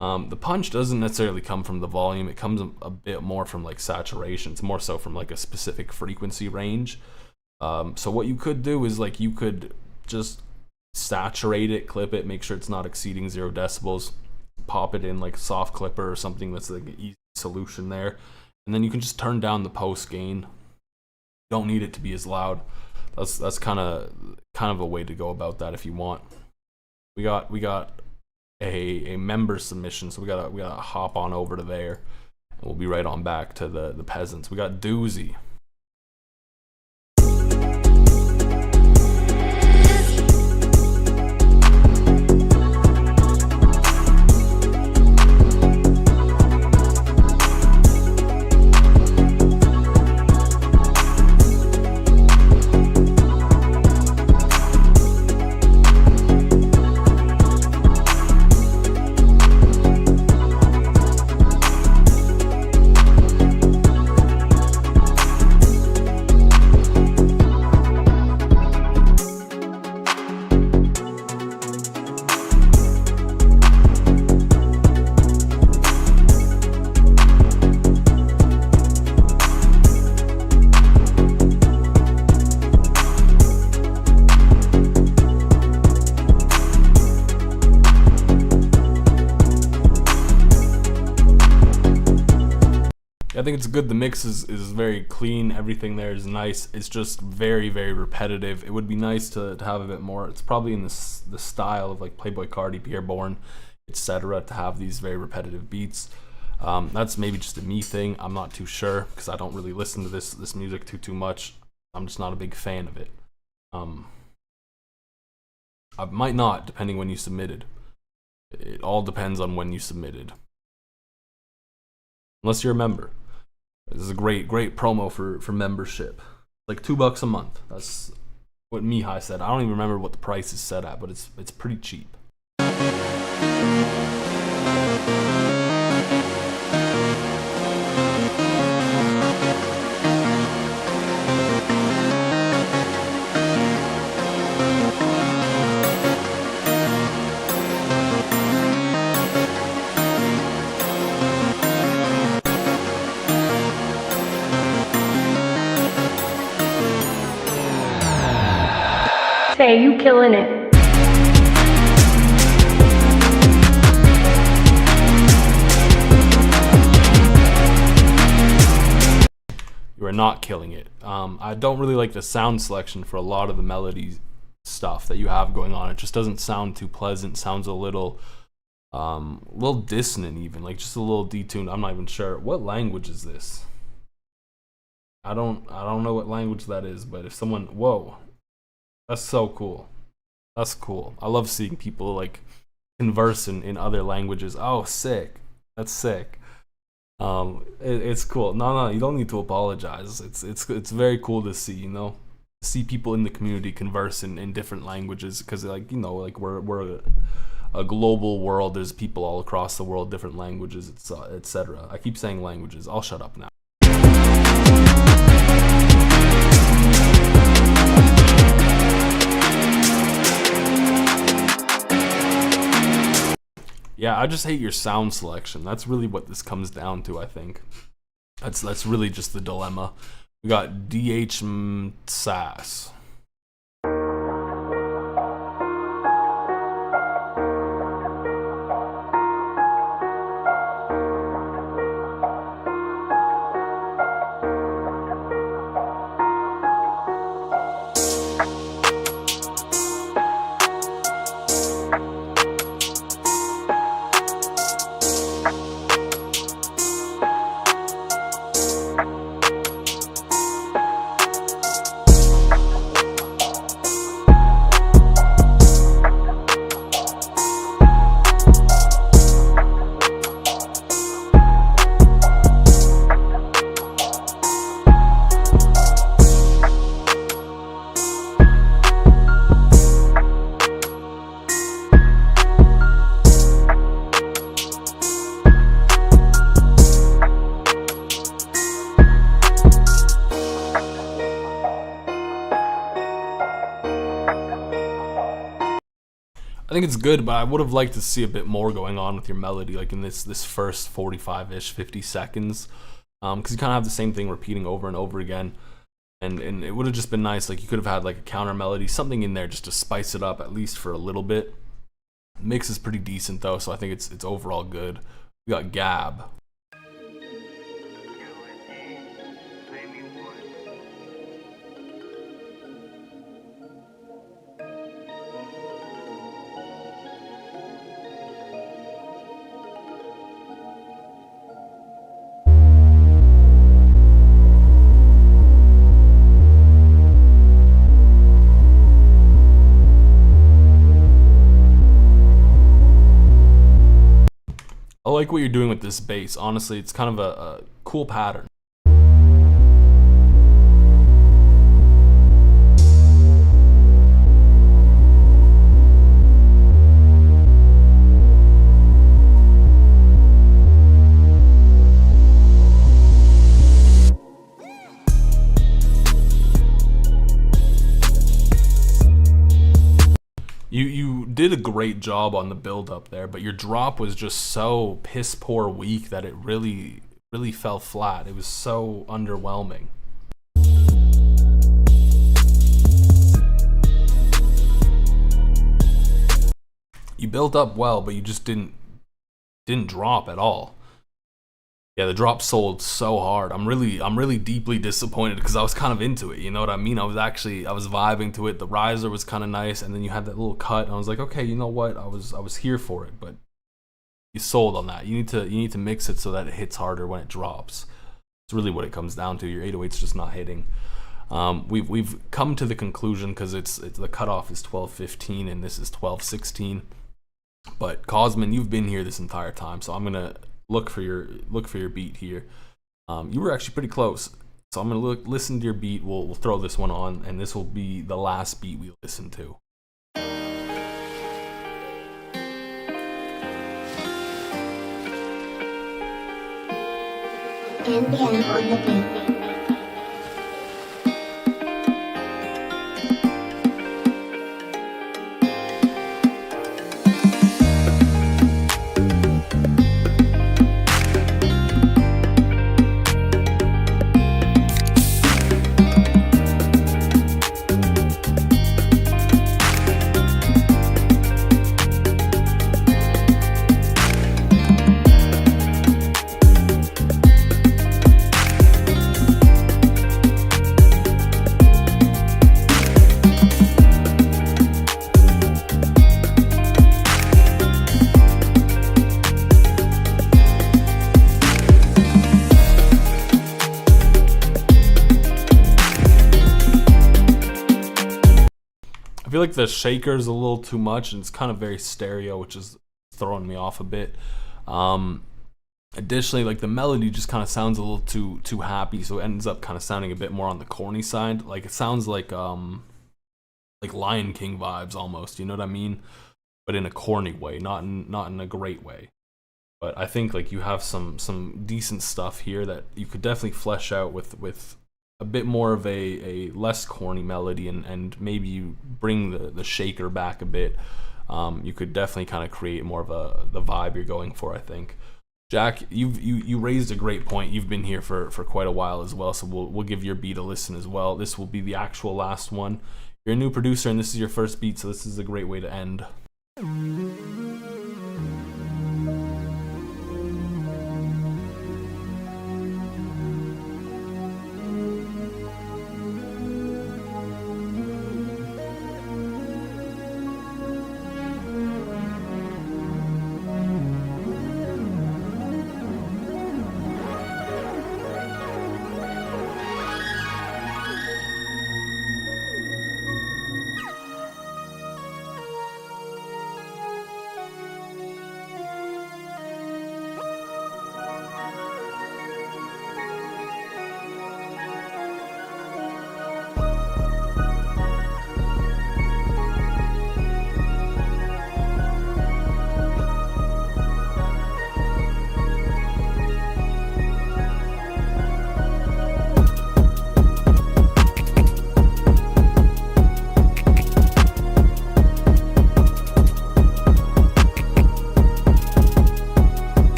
The punch doesn't necessarily come from the volume. It comes a bit more from like saturation. It's more so from like a specific frequency range. So what you could do is like you could just saturate it, clip it, make sure it's not exceeding 0 decibels, pop it in like a soft clipper or something that's like an easy solution there, and then you can just turn down the post gain. Don't need it to be as loud. That's kind of a way to go about that if you want. We got a member submission, so we gotta hop on over to there, and we'll be right on back to the peasants. We got Doozy. think it's good. The mix is very clean. Everything there is nice. It's just very, very repetitive. It would be nice to have a bit more. It's probably in the style of like Playboy Cardi, Pierre Bourne, etc. to have these very repetitive beats. That's maybe just a me thing. I'm not too sure because I don't really listen to this music too much. I'm just not a big fan of it. I might not, depending when you submitted. It all depends on when you submitted. Unless you're a member. This is a great promo for membership. Like $2 a month. That's what Mihai said. I don't even remember what the price is set at, but it's pretty cheap. Say, you killing it. You are not killing it. I don't really like the sound selection for a lot of the melody stuff that you have going on. It just doesn't sound too pleasant. Sounds a little dissonant even, like just a little detuned. I'm not even sure. What language is this? I don't know what language that is, but if someone, whoa. That's so cool. That's cool. I love seeing people like converse in other languages. Oh, sick. That's sick. It's cool. No, you don't need to apologize. It's very cool to see, you know, see people in the community converse in different languages because, like, you know, like we're a global world. There's people all across the world, different languages, etc. I keep saying languages. I'll shut up now. Yeah, I just hate your sound selection. That's really what this comes down to, I think. That's really just the dilemma. We got DH Sass. I think it's good, but I would have liked to see a bit more going on with your melody, like in this first 45-ish, 50 seconds, because you kind of have the same thing repeating over and over again, and it would have just been nice, like you could have had like a counter melody, something in there just to spice it up at least for a little bit. The mix is pretty decent though, so I think it's overall good. We got Gab. I like what you're doing with this bass. Honestly, it's kind of a cool pattern. You did a great job on the build up there, but your drop was just so piss poor weak that it really fell flat. It was so underwhelming. You built up well, but you just didn't drop at all. Yeah, the drop sold so hard. I'm really deeply disappointed because I was kind of into it. You know what I mean? I was vibing to it. The riser was kind of nice, and then you had that little cut, and I was like, okay, you know what? I was here for it, but you sold on that. You need to mix it so that it hits harder when it drops. It's really what it comes down to. Your 808's just not hitting. We've come to the conclusion because it's the cutoff is 12:15 and this is 12:16. But Cosman, you've been here this entire time, so I'm gonna look for your beat here. You were actually pretty close, so I'm gonna listen to your beat. We'll throw this one on, and this will be the last beat we listen to. Ambient on the beat. I feel like the shaker's a little too much, and it's kind of very stereo, which is throwing me off a bit. Additionally, like the melody just kind of sounds a little too happy, so it ends up kind of sounding a bit more on the corny side. Like it sounds like Lion King vibes almost, you know what I mean? But in a corny way, not in a great way. But I think like you have some decent stuff here that you could definitely flesh out with a bit more of a less corny melody, and maybe you bring the shaker back a bit. You could definitely kind of create more of the vibe you're going for, I think. Jack, you raised a great point. You've been here for quite a while as well, so we'll give your beat a listen as well. This will be the actual last one. You're a new producer and this is your first beat, so this is a great way to end.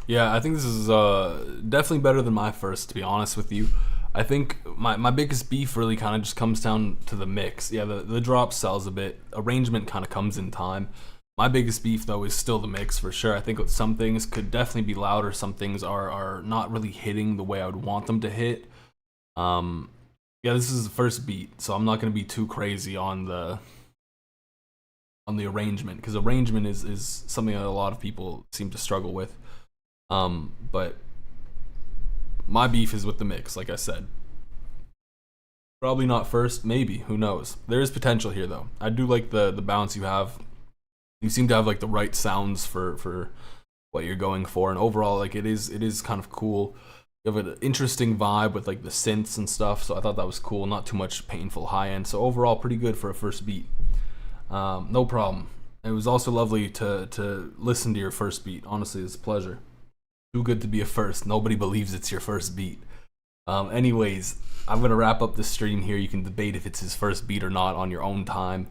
Yeah, I think this is definitely better than my first, to be honest with you. I think my biggest beef really kind of just comes down to the mix. Yeah, the drop sells a bit. Arrangement kind of comes in time. My biggest beef, though, is still the mix, for sure. I think some things could definitely be louder. Some things are not really hitting the way I would want them to hit. Yeah, this is the first beat, so I'm not going to be too crazy on the arrangement, because arrangement is something that a lot of people seem to struggle with. But my beef is with the mix, like I said. Probably not first, maybe, who knows. There is potential here, though. I do like the balance you have. You seem to have like the right sounds for what you're going for, and overall, like it is kind of cool. You have an interesting vibe with like the synths and stuff, so I thought that was cool. Not too much painful high end, so overall pretty good for a first beat. No problem. It was also lovely to listen to your first beat. Honestly, it's a pleasure. Too good to be a first. Nobody believes it's your first beat. Anyways, I'm gonna wrap up this stream here. You can debate if it's his first beat or not on your own time.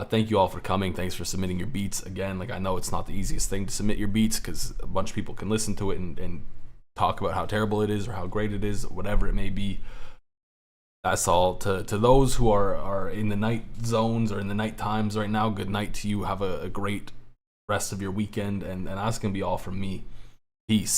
Thank you all for coming. Thanks for submitting your beats. Again, like I know it's not the easiest thing to submit your beats because a bunch of people can listen to it and talk about how terrible it is or how great it is, whatever it may be. That's all. To those who are in the night zones or in the night times right now, good night to you. Have a great rest of your weekend, and that's gonna be all from me. Peace.